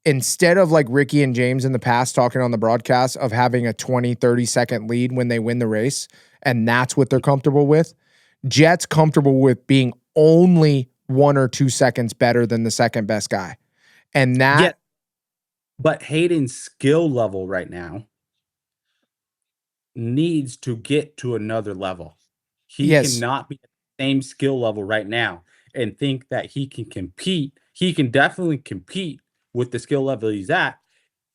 instead of like Ricky and James in the past talking on the broadcast of having a 20, 30-second lead when they win the race, and that's what they're comfortable with, Jet's comfortable with being only 1 or 2 seconds better than the second best guy. And that... Yeah, but Hayden's skill level right now needs to get to another level. He cannot be at the same skill level right now and think that he can compete. He can definitely compete with the skill level he's at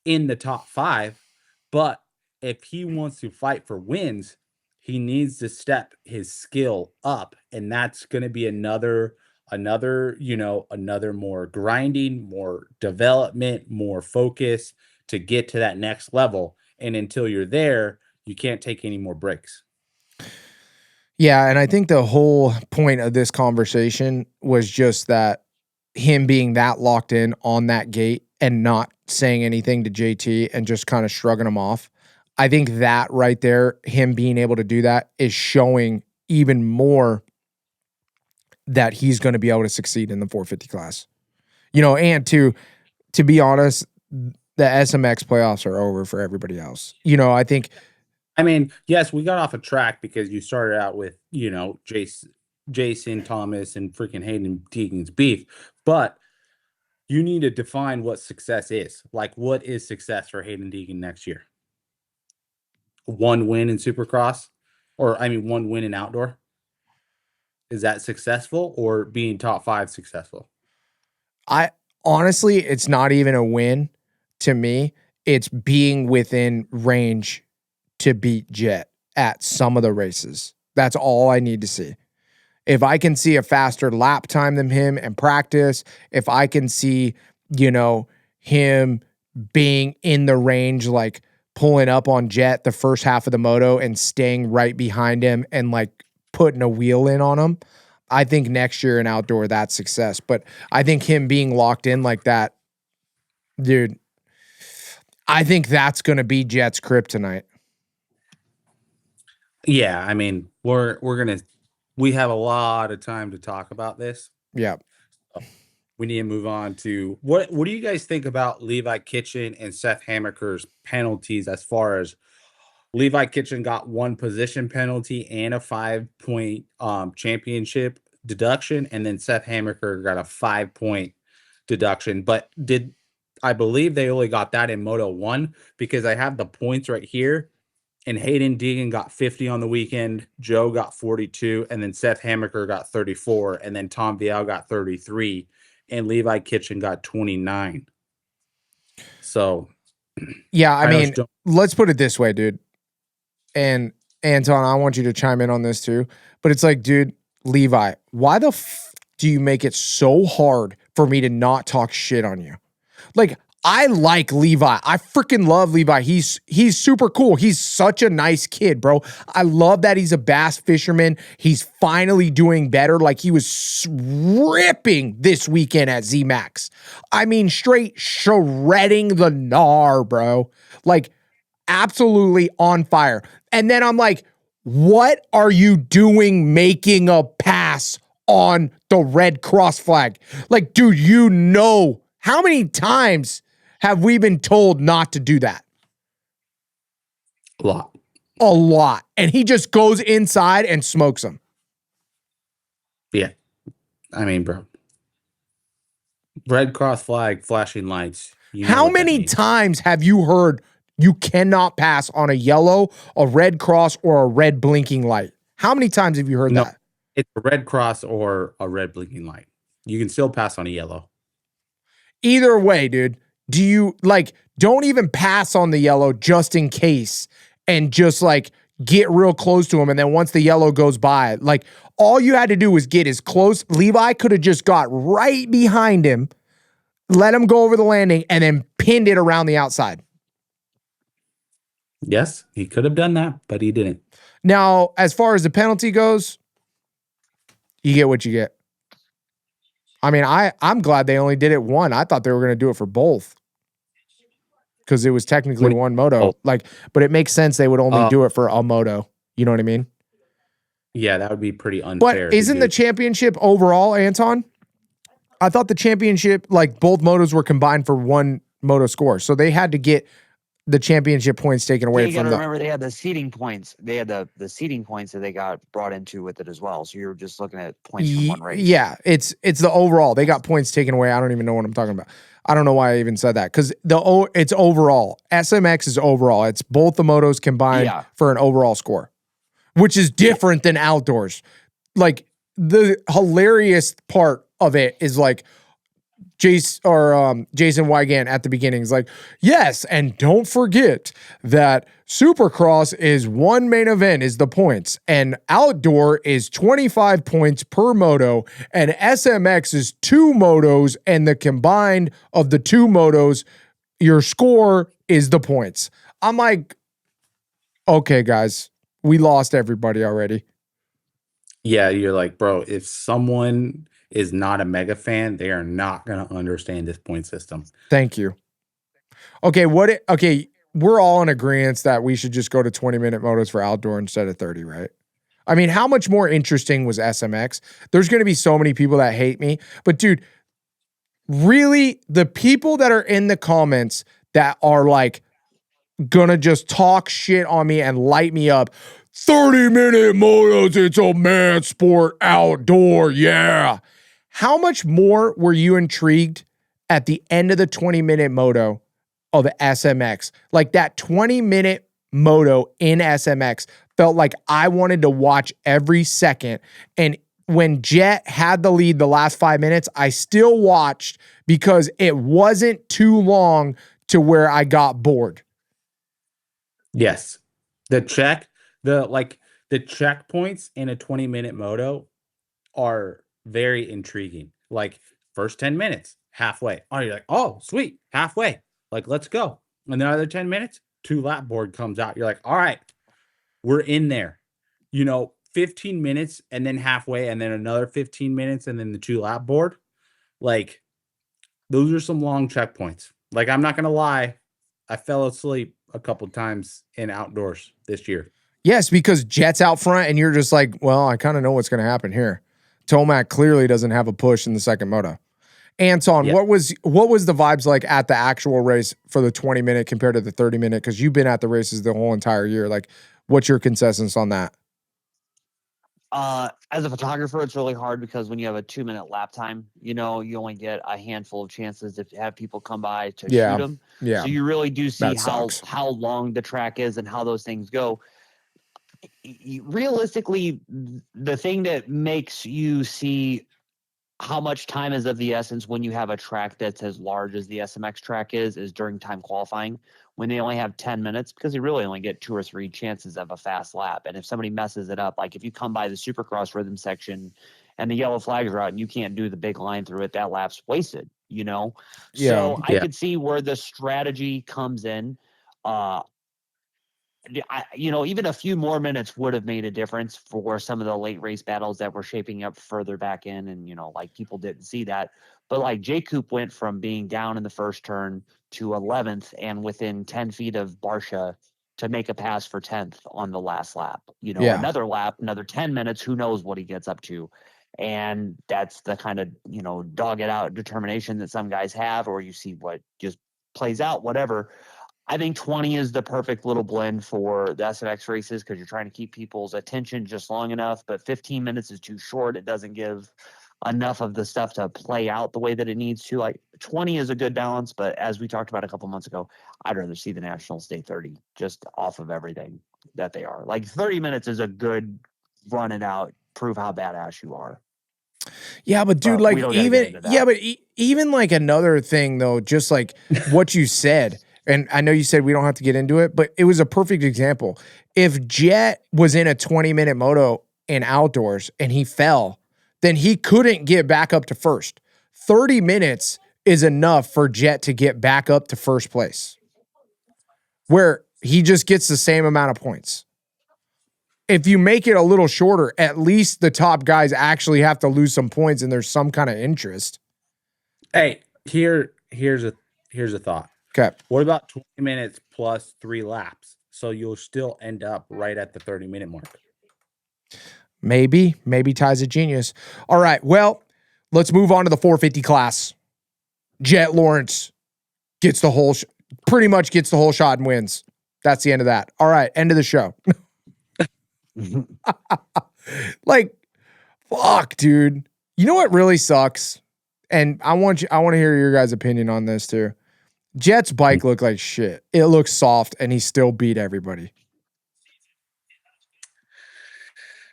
in the top 5, but if he wants to fight for wins, he needs to step his skill up, and that's going to be another more grinding, more development, more focus to get to that next level. And until you're there, you can't take any more breaks. Yeah, and I think the whole point of this conversation was just that him being that locked in on that gate and not saying anything to JT and just kind of shrugging him off. I think that right there, him being able to do that is showing even more that he's going to be able to succeed in the 450 class. And to be honest, the SMX playoffs are over for everybody else. I think... I mean, yes, we got off a track because you started out with, Jason Thomas and freaking Hayden Deegan's beef, but you need to define what success is. Like, what is success for Hayden Deegan next year? 1 win in Supercross, or 1 win in outdoor. Is that successful, or being top 5 successful? Honestly, it's not even a win to me. It's being within range to beat Jet at some of the races. That's all I need to see. If I can see a faster lap time than him and practice, if I can see, him being in the range, like pulling up on Jet the first half of the moto and staying right behind him and like putting a wheel in on him, I think next year in outdoor, that's success. But I think him being locked in like that, dude, I think that's going to be Jet's kryptonite. Yeah, we have a lot of time to talk about this. Yeah. We need to move on to what do you guys think about Levi Kitchen and Seth Hamaker's penalties, as far as Levi Kitchen got 1 position penalty and a 5-point championship deduction, and then Seth Hamaker got a 5-point deduction. But I believe they only got that in Moto 1, because I have the points right here. And Hayden Deegan got 50 on the weekend, Joe got 42, and then Seth Hamaker got 34, and then Tom Vial got 33, and Levi Kitchen got 29. So, yeah, let's put it this way, dude. And Anton, I want you to chime in on this too. But it's like, dude, Levi, why the do you make it so hard for me to not talk shit on you? Like, I like Levi. I freaking love Levi. He's super cool. He's such a nice kid, bro. I love that he's a bass fisherman. He's finally doing better. Like he was ripping this weekend at zMAX. I mean, straight shredding the gnar, bro. Like absolutely on fire. And then I'm like, what are you doing making a pass on the red cross flag? Like, dude, you know, how many times have we been told not to do that? A lot. A lot. And he just goes inside and smokes them. Yeah. I mean, bro. Red cross flag, flashing lights. You know How what that many means. times have you heard you cannot pass on a yellow, a red cross, or a red blinking light? How many times have you heard that? It's a red cross or a red blinking light. You can still pass on a yellow. Either way, dude, do you like, don't even pass on the yellow just in case and just like get real close to him. And then once the yellow goes by, like all you had to do was get as close. Levi could have just got right behind him, let him go over the landing, and then pinned it around the outside. Yes, he could have done that, but he didn't. Now, as far as the penalty goes, you get what you get. I mean, I'm glad they only did it one. I thought they were going to do it for both because it was technically one moto. Like, but it makes sense they would only do it for a moto. You know what I mean? Yeah, that would be pretty unfair. But isn't the championship overall, Anton? I thought the championship, like both motos were combined for one moto score. So they had to get the championship points taken away you from gotta the. remember they had the seating points. They had the seating points that they got brought into with it as well. So you're just looking at points from one race. Yeah, it's the overall. They got points taken away. I don't even know what I'm talking about. I don't know why I even said that because it's overall. SMX is overall. It's both the motos combined for an overall score, which is different than outdoors. Like the hilarious part of it is like Jason Wygant at the beginning is like, yes, and don't forget that Supercross is one main event is the points, and outdoor is 25 points per moto, and SMX is 2 motos, and the combined of the 2 motos, your score is the points. I'm like, okay, guys, we lost everybody already. Yeah, you're like, bro, if someone is not a mega fan, they are not going to understand this point system. Thank you. Okay, we're all in agreement that we should just go to 20-minute motos for outdoor instead of 30, right? I mean, how much more interesting was SMX? There's going to be so many people that hate me, but dude, really, the people that are in the comments that are like gonna just talk shit on me and light me up, 30-minute motos, it's a mad sport outdoor, yeah. How much more were you intrigued at the end of the 20-minute moto of SMX? Like that 20-minute moto in SMX felt like I wanted to watch every second. And when Jet had the lead the last 5 minutes, I still watched because it wasn't too long to where I got bored. Yes. The checkpoints in a 20-minute moto are very intriguing. Like first 10 minutes, halfway. Oh, you're like, oh, sweet, halfway. Like, let's go. And then another 10 minutes, 2 lap board comes out. You're like, all right, we're in there. 15 minutes and then halfway and then another 15 minutes and then the 2 lap board. Like, those are some long checkpoints. Like, I'm not going to lie. I fell asleep a couple times in outdoors this year. Yes, because Jet's out front and you're just like, well, I kind of know what's going to happen here. Tomac clearly doesn't have a push in the second moto. Anton, what was the vibes like at the actual race for the 20-minute compared to the 30-minute? Because you've been at the races the whole entire year. Like, what's your consensus on that? As a photographer, it's really hard because when you have a 2-minute lap time, you only get a handful of chances to have people come by to shoot them. Yeah. So you really do see That how long the track is and how those things go. Realistically, the thing that makes you see how much time is of the essence when you have a track that's as large as the SMX track is during time qualifying when they only have 10 minutes because they really only get 2 or 3 chances of a fast lap. And if somebody messes it up, like if you come by the Supercross rhythm section and the yellow flags are out and you can't do the big line through it, that lap's wasted. you know? Yeah. So I Yeah. could see where the strategy comes in. Even a few more minutes would have made a difference for some of the late race battles that were shaping up further back in. And, like people didn't see that. But like J Coop went from being down in the first turn to 11th and within 10 feet of Barsha to make a pass for 10th on the last lap. Yeah. Another lap, another 10 minutes, who knows what he gets up to. And that's the kind of, dog it out determination that some guys have, or you see what just plays out, whatever. I think 20 is the perfect little blend for the SMX races because you're trying to keep people's attention just long enough, but 15 minutes is too short. It doesn't give enough of the stuff to play out the way that it needs to. Like 20 is a good balance, but as we talked about a couple months ago, I'd rather see the Nationals stay 30 just off of everything that they are. Like 30 minutes is a good run it out, prove how badass you are. Yeah, but dude, But like we don't gotta get even into that. yeah, but even like another thing though, just like what you said, and I know you said we don't have to get into it, but it was a perfect example. If Jet was in a 20-minute moto in outdoors and he fell, then he couldn't get back up to first. 30 minutes is enough for Jet to get back up to first place, where he just gets the same amount of points. If you make it a little shorter, at least the top guys actually have to lose some points and there's some kind of interest. Hey, here's a thought. Okay. What about 20 minutes plus 3 laps? So you'll still end up right at the 30-minute mark. Maybe Ty's a genius. All right. Well, let's move on to the 450 class. Jet Lawrence gets the whole, pretty much gets the whole shot and wins. That's the end of that. All right. End of the show. Like, fuck, dude. You know what really sucks? And I want to hear your guys' opinion on this too. Jet's bike looked like shit. It looks soft and he still beat everybody.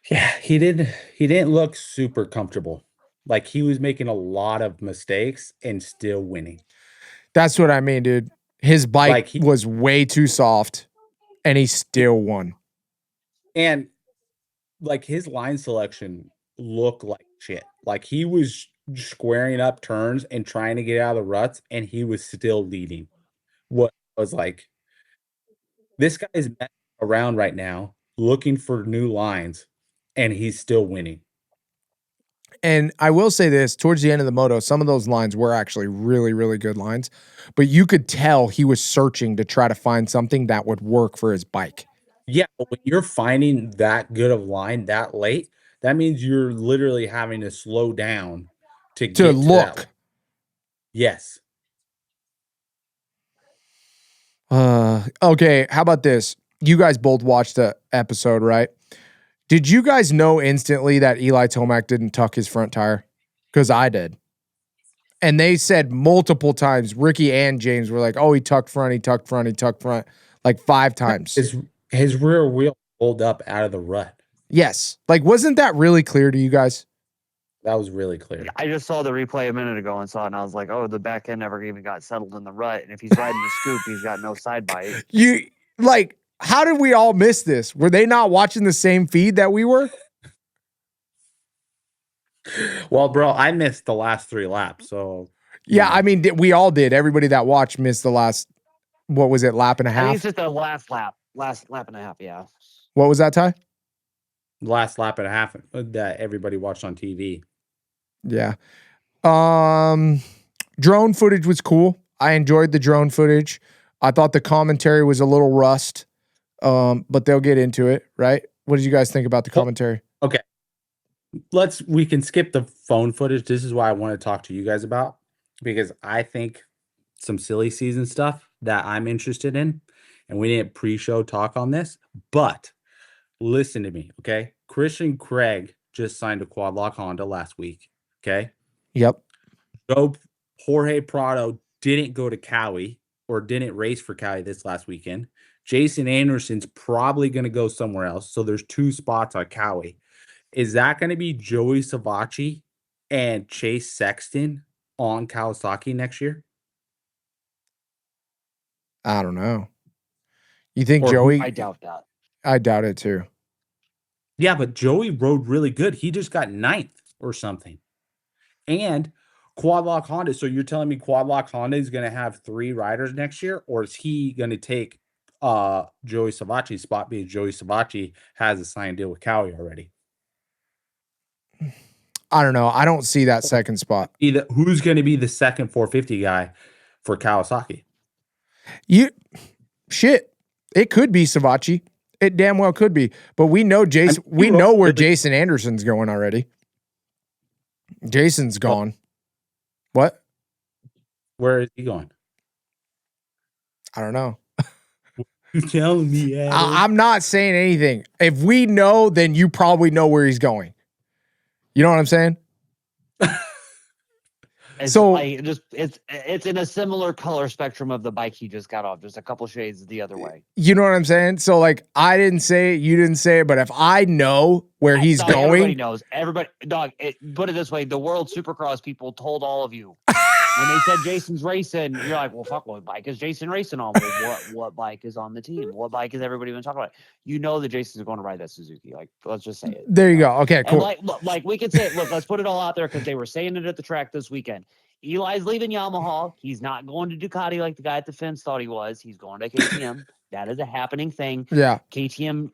Yeah, he didn't look super comfortable. Like he was making a lot of mistakes and still winning. That's what I mean, dude. His bike Like was way too soft and he still won. And like his line selection looked like shit. Like he was squaring up turns and trying to get out of the ruts and he was still leading. What was like, this guy is messing around right now looking for new lines and he's still winning. And I will say this, towards the end of the moto, some of those lines were actually really, really good lines, but you could tell he was searching to try to find something that would work for his bike. Yeah, but when you're finding that good of line that late, that means you're literally having to slow down to get to look. that. Yes. Okay, how about this? You guys both watched the episode, right? Did you guys know instantly that Eli Tomac didn't tuck his front tire? Because I did. And they said multiple times, Ricky and James were like, oh, he tucked front, he tucked front, he tucked front, like 5 times. His rear wheel pulled up out of the rut. Yes. Like, wasn't that really clear to you guys? That was really clear. I just saw the replay a minute ago and saw it, and I was like, oh, the back end never even got settled in the rut. And if he's riding the scoop, he's got no side bite. How did we all miss this? Were they not watching the same feed that we were? Well, bro, I missed the last 3 laps, so. Yeah, I mean, we all did. Everybody that watched missed the last, what was it, lap and a half? I think it's just the last lap and a half, yeah. What was that, Ty? Last lap and a half that everybody watched on TV. Yeah. Drone footage was cool. I enjoyed the drone footage. I thought the commentary was a little rust, but they'll get into it, right? What did you guys think about the commentary? Okay. We can skip the phone footage. This is why I want to talk to you guys about, because I think some silly season stuff that I'm interested in, and we didn't pre-show talk on this, but listen to me, okay? Christian Craig just signed a quad lock Honda last week, okay? Yep. Jorge Prado didn't go to Cali or didn't race for Cali this last weekend. Jason Anderson's probably going to go somewhere else, so there's 2 spots on Cali. Is that going to be Joey Savacci and Chase Sexton on Kawasaki next year? I don't know. You think Joey? I doubt that. I doubt it too. Yeah, but Joey rode really good. He just got 9th or something. And Quad Lock Honda. So you're telling me Quad Lock Honda is going to have 3 riders next year, or is he going to take Joey Savacci's spot because Joey Savacci has a signed deal with Cowie already? I don't know. I don't see that second spot. Who's going to be the second 450 guy for Kawasaki? It could be Savacci. It damn well could be. But we know Jason. We know where Jason Anderson's going already. Jason's gone. What? Where is he going? I don't know. You telling me? I'm not saying anything. If we know, then you probably know where he's going. You know what I'm saying? It's So- like it's in a similar color spectrum of the bike he just got off, just a couple shades the other way. You know what I'm saying? So like, I didn't say it, you didn't say it, but if I know where he's Dog, going, everybody knows. Everybody, dog. Put it this way: the World Supercross people told all of you when they said Jason's racing. You're like, well, fuck, what bike is Jason racing on? Well, what bike is on the team? What bike is everybody even talking about? You know that Jason's going to ride that Suzuki. Like, let's just say it. there you go. Okay, cool. And like we could say, look, let's put it all out there because they were saying it at the track this weekend. Eli's leaving Yamaha. He's not going to Ducati like the guy at the fence thought he was. He's going to KTM. That is a happening thing. Yeah. KTM,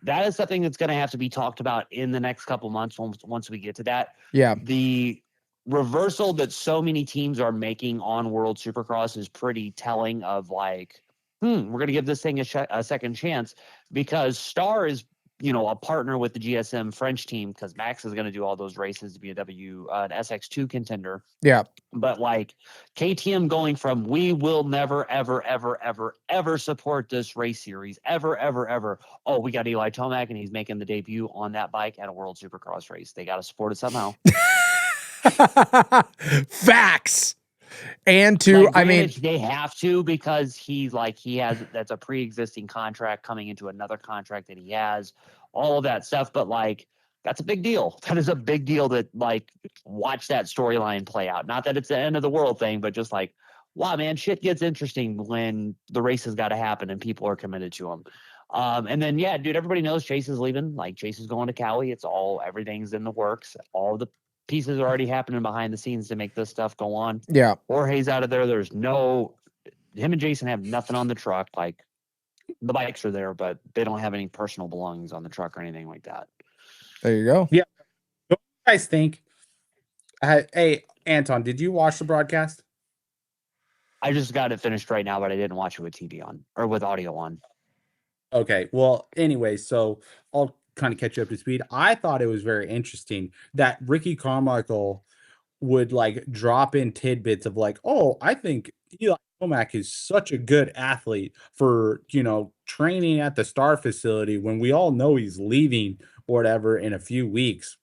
that is something that's going to have to be talked about in the next couple months once we get to that. Yeah. The reversal that so many teams are making on World Supercross is pretty telling of like, we're going to give this thing a second chance because Star is, a partner with the GSM French team because Max is going to do all those races to be an SX2 contender. Yeah. But like KTM going from we will never, ever, ever, ever, ever support this race series, ever, ever, ever. Oh, we got Eli Tomac and he's making the debut on that bike at a World Supercross race. They got to support it somehow. Facts. And two, I mean, they have to because he has that's a pre-existing contract coming into another contract that he has, all of that stuff. But like, that's a big deal. That is a big deal that like watch that storyline play out. Not that it's the end of the world thing, but just like, wow, man, shit gets interesting when the race has got to happen and people are committed to them. And then, yeah, dude, everybody knows Chase is leaving. Like Chase is going to Cowie. Everything's in the works. All the pieces are already happening behind the scenes to make this stuff go on. Yeah. Jorge's out of there. Him and Jason have nothing on the truck. Like the bikes are there, but they don't have any personal belongings on the truck or anything like that. There you go. Yeah. What do you guys think? Hey, Anton, did you watch the broadcast? I just got it finished right now, but I didn't watch it with TV on or with audio on. Okay. Well, anyway, so I'll kind of catch you up to speed. I thought it was very interesting that Ricky Carmichael would like drop in tidbits of like, oh, I think Eli Tomac is such a good athlete for, training at the Star facility when we all know he's leaving or whatever in a few weeks.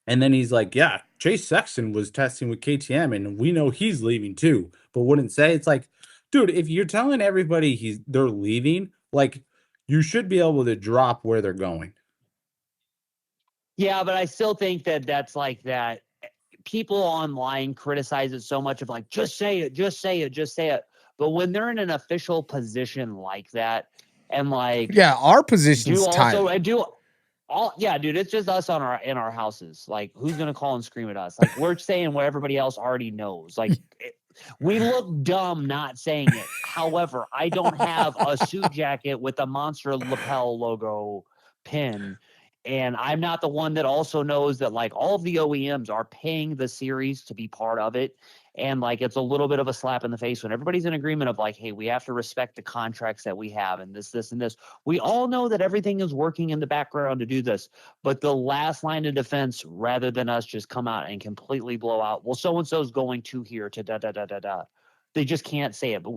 And then he's like, yeah, Chase Sexton was testing with KTM and we know he's leaving too, but wouldn't say. It's like, dude, if you're telling everybody they're leaving, like you should be able to drop where they're going. Yeah, but I still think that's like that. People online criticize it so much of like, just say it, just say it, just say it. But when they're in an official position like that, and like, yeah, our position's tight. Yeah, dude, it's just us in our houses. Like, who's gonna call and scream at us? Like, we're saying what everybody else already knows. Like, we look dumb not saying it. However, I don't have a suit jacket with a Monster lapel logo pin. And I'm not the one that also knows that like all of the OEMs are paying the series to be part of it. And like, it's a little bit of a slap in the face when everybody's in agreement of like, hey, we have to respect the contracts that we have and this, and this. We all know that everything is working in the background to do this, but the last line of defense, rather than us just come out and completely blow out, well, so-and-so is going to here to da-da-da-da-da. They just can't say it. But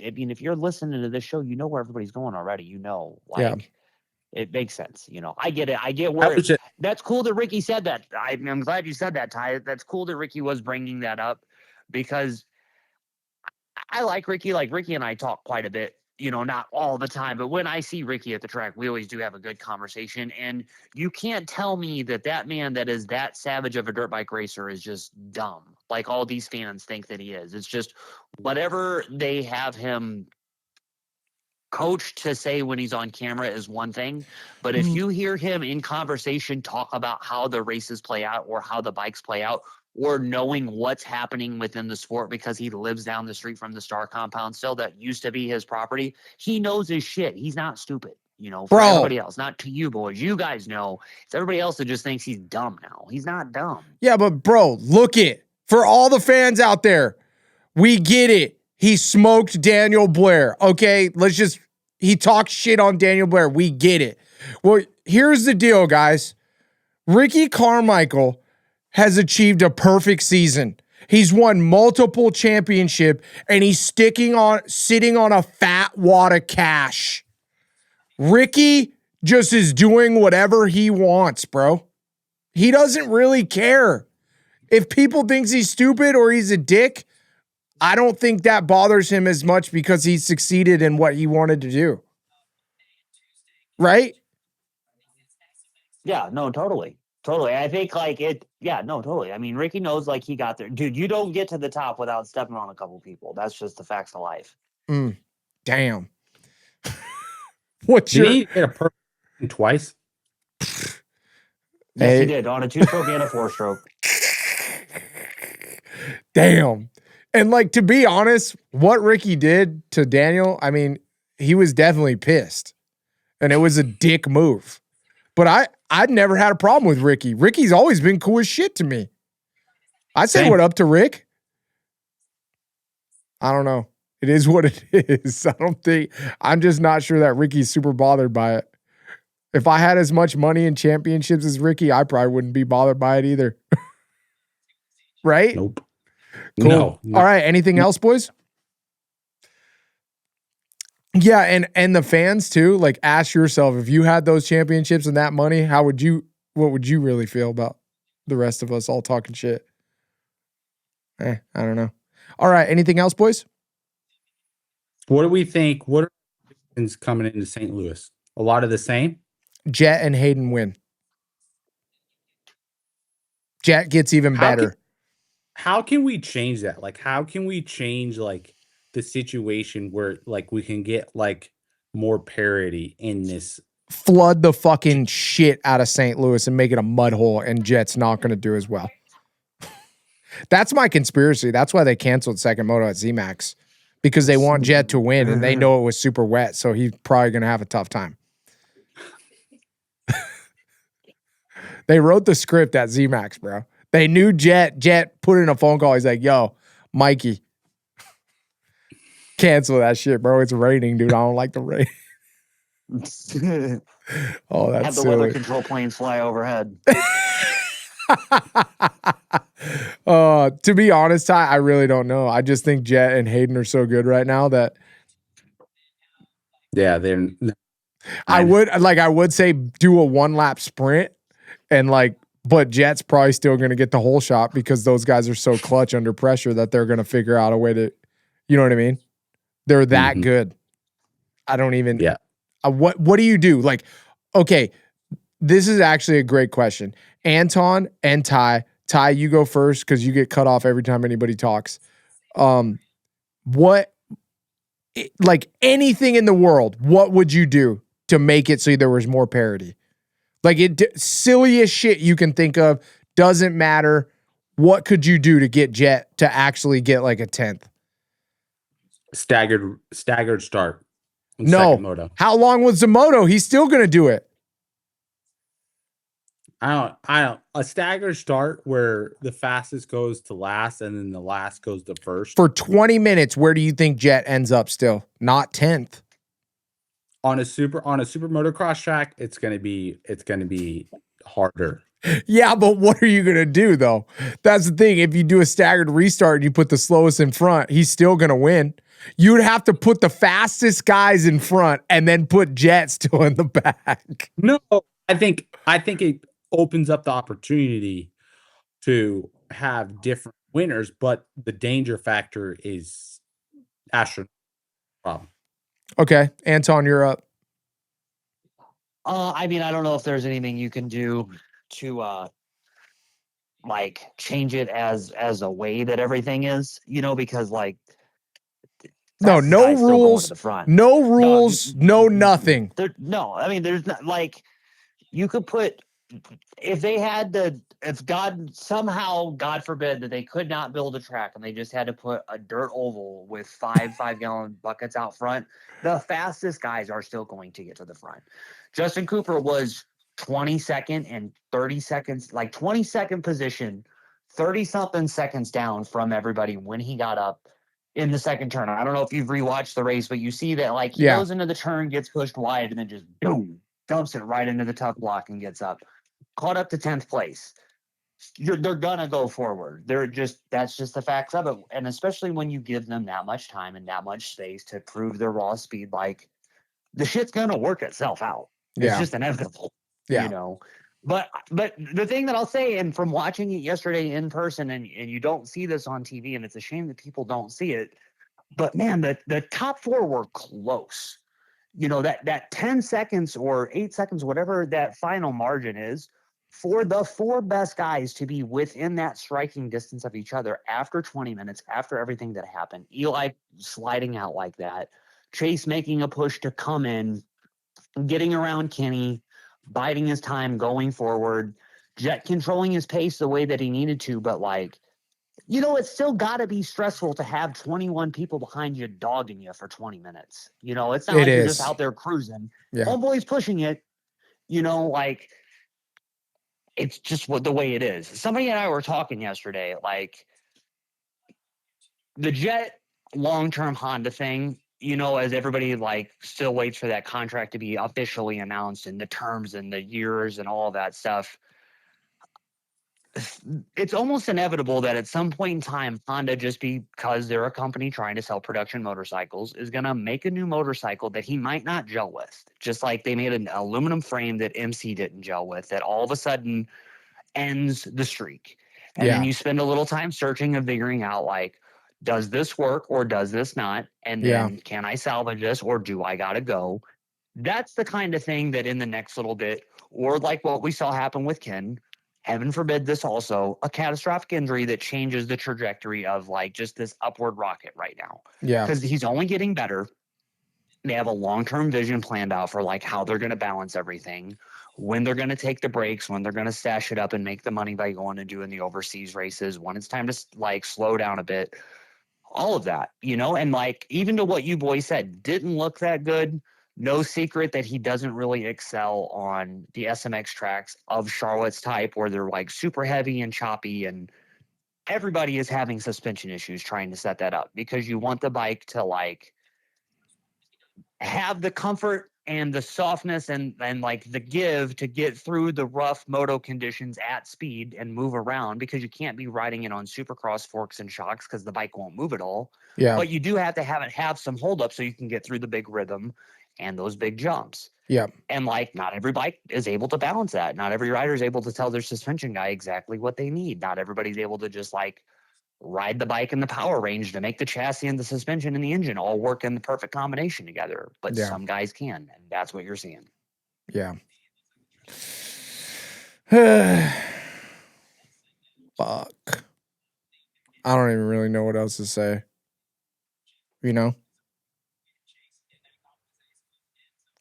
I mean, if you're listening to this show, you know where everybody's going already. Like, It makes sense. I get it. I get where that's cool that Ricky said that. I'm glad you said that, Ty. That's cool that Ricky was bringing that up because I like Ricky. Like Ricky and I talk quite a bit, not all the time, but when I see Ricky at the track, we always do have a good conversation. And you can't tell me that man that is that savage of a dirt bike racer is just dumb. Like all these fans think that he is. It's just whatever they have him coach to say when he's on camera is one thing, but if you hear him in conversation talk about how the races play out or how the bikes play out, or knowing what's happening within the sport because he lives down the street from the Star compound still that used to be his property. He knows his shit. He's not stupid, you know, for everybody else. Not to you boys. You guys know. It's everybody else that just thinks he's dumb now. He's not dumb. Yeah, but bro, look it. For all the fans out there, we get it. He smoked Daniel Blair. Okay, he talked shit on Daniel Blair. We get it. Well, here's the deal, guys. Ricky Carmichael has achieved a perfect season. He's won multiple championships, and he's sitting on a fat wad of cash. Ricky just is doing whatever he wants, bro. He doesn't really care. If people thinks he's stupid or he's a dick, I don't think that bothers him as much because he succeeded in what he wanted to do. Right? Yeah, no, totally. Totally. I think totally. I mean, Ricky knows like he got there. Dude, you don't get to the top without stepping on a couple people. That's just the facts of life. Damn. Did he get a perfect twice? Yes, he did. On a 2-stroke and a 4-stroke. Damn. And like, to be honest, what Ricky did to Daniel, I mean, he was definitely pissed. And it was a dick move. But I'd never had a problem with Ricky. Ricky's always been cool as shit to me. I say what up to Rick. I don't know. It is what it is. I'm just not sure that Ricky's super bothered by it. If I had as much money in championships as Ricky, I probably wouldn't be bothered by it either. Right? Nope. Cool. No. All right. Anything else, boys? Yeah, and the fans too. Like, ask yourself, if you had those championships and that money, what would you really feel about the rest of us all talking shit? I don't know. All right. Anything else, boys? What do we think? What are coming into St. Louis? A lot of the same? Jet and Hayden win. Jet gets even better. How can we change that? Like, how can we change like the situation where like we can get like more parity in this? Flood the fucking shit out of St. Louis and make it a mud hole, and Jet's not going to do as well. That's my conspiracy. That's why they canceled second moto at zMAX, because they want Jet to win and they know it was super wet, so he's probably going to have a tough time. They wrote the script at zMAX, bro. They knew Jet put in a phone call. He's like, yo, Mikey, cancel that shit, bro. It's raining, dude. I don't like the rain. Oh, that's have the silly. weather control planes fly overhead. To be honest, Ty, I really don't know. I just think Jet and Hayden are so good right now that they're. I would say do a 1-lap sprint and but Jet's probably still going to get the whole shot because those guys are so clutch under pressure that they're going to figure out a way to, you know what I mean? They're that good. I don't even. Yeah. What do you do? Like, okay, this is actually a great question. Anton and Ty, you go first because you get cut off every time anybody talks. Anything in the world, what would you do to make it so there was more parity? Like, silliest shit you can think of, doesn't matter. What could you do to get Jet to actually get like a 10th? Staggered start. No. Moto. How long was the moto? He's still going to do it. I don't. A staggered start where the fastest goes to last and then the last goes to first. For 20 minutes, where do you think Jet ends up still? Not 10th. On a super motocross track, it's gonna be harder. Yeah, but what are you gonna do though? That's the thing. If you do a staggered restart and you put the slowest in front, he's still gonna win. You'd have to put the fastest guys in front and then put Jet still in the back. No, I think it opens up the opportunity to have different winners, but the danger factor is astronomical problem. Okay, Anton, you're up. I mean, I don't know if there's anything you can do to change it as a way that everything is, because no rules, no nothing. I mean, there's not you could put if they had if God somehow, God forbid, that they could not build a track and they just had to put a dirt oval with 5 gallon buckets out front, the fastest guys are still going to get to the front. Justin Cooper was 22nd and 30 seconds, like 22nd position, 30 something seconds down from everybody when he got up in the second turn. I don't know if you've rewatched the race, but you see that like he goes into the turn, gets pushed wide, and then just boom, dumps it right into the tuck block and gets up. Caught up to 10th place. They're gonna go forward. That's just the facts of it. And especially when you give them that much time and that much space to prove their raw speed, like the shit's gonna work itself out. It's just inevitable, you know. But the thing that I'll say, and from watching it yesterday in person, and you don't see this on TV, and it's a shame that people don't see it. But man, the top four were close. You know, that 10 seconds or 8 seconds, whatever that final margin is, for the four best guys to be within that striking distance of each other after 20 minutes, after everything that happened. Eli sliding out like that, Chase making a push to come in, getting around Kenny, biding his time, going forward, Jet controlling his pace the way that he needed to, but like, you know, it's still got to be stressful to have 21 people behind you dogging you for 20 minutes. You know, it's not like you're just out there cruising. Homeboy's pushing it, you know, like it's just the way it is. Somebody and I were talking yesterday, like the Jet long-term Honda thing, you know, as everybody like still waits for that contract to be officially announced and the terms and the years and all that stuff. It's almost inevitable that at some point in time, Honda, just because they're a company trying to sell production motorcycles, is going to make a new motorcycle that he might not gel with. Just like they made an aluminum frame that MC didn't gel with, that all of a sudden ends the streak. And then you spend a little time searching and figuring out, like, does this work or does this not? And then can I salvage this or do I got to go? That's the kind of thing that in the next little bit, or like what we saw happen with Ken, heaven forbid this also, a catastrophic injury that changes the trajectory of like just this upward rocket right now. Yeah. Because he's only getting better. They have a long-term vision planned out for like how they're going to balance everything, when they're going to take the breaks, when they're going to stash it up and make the money by going and doing the overseas races, when it's time to like slow down a bit, all of that, you know, and like even to what you boys said, didn't look that good. No secret that he doesn't really excel on the SMX tracks of Charlotte's type where they're like super heavy and choppy, and everybody is having suspension issues trying to set that up because you want the bike to like have the comfort and the softness and like the give to get through the rough moto conditions at speed and move around, because you can't be riding it on Supercross forks and shocks because the bike won't move at all. Yeah. But you do have to have it have some hold up so you can get through the big rhythm and those big jumps. Yeah. And like not every bike is able to balance that. Not every rider is able to tell their suspension guy exactly what they need. Not everybody's able to just like ride the bike in the power range to make the chassis and the suspension and the engine all work in the perfect combination together. But some guys can, and that's what you're seeing. Yeah. Fuck. I don't even really know what else to say. You know?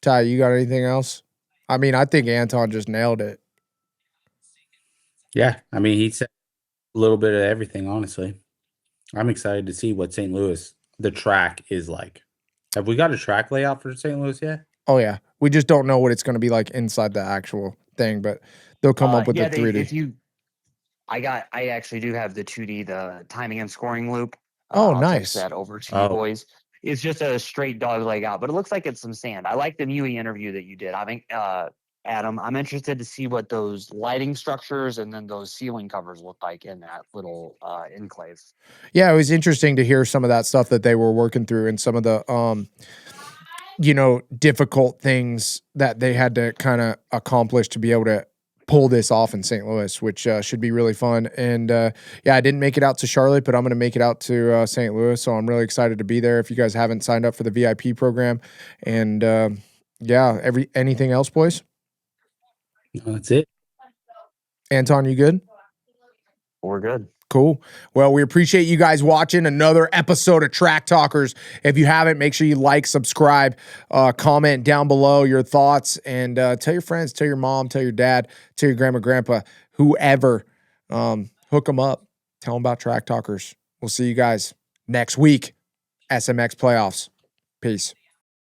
Ty, you got anything else? I mean, I think Anton just nailed it. Yeah. I mean, he said a little bit of everything, honestly. I'm excited to see what St. Louis, the track is like. Have we got a track layout for St. Louis yet? Oh, yeah. We just don't know what it's going to be like inside the actual thing, but they'll come up with the 3D. I actually do have the 2D, the timing and scoring loop. Oh, I'll nice. text that over to you boys. It's just a straight dog leg out, but it looks like it's some sand. I like the Mui interview that you did. I think, Adam, I'm interested to see what those lighting structures and then those ceiling covers look like in that little enclave. Yeah, it was interesting to hear some of that stuff that they were working through and some of the, you know, difficult things that they had to kind of accomplish to be able to pull this off in St. Louis, which should be really fun. And yeah, I didn't make it out to Charlotte, but I'm going to make it out to St. Louis. So I'm really excited to be there. If you guys haven't signed up for the VIP program, and yeah, anything else, boys? No, that's it. Anton, you good? We're good. Cool. Well, we appreciate you guys watching another episode of Track Talkers. If you haven't, make sure you like, subscribe, comment down below your thoughts, and tell your friends, tell your mom, tell your dad, tell your grandma, grandpa, whoever. Hook them up. Tell them about Track Talkers. We'll see you guys next week. SMX Playoffs. Peace.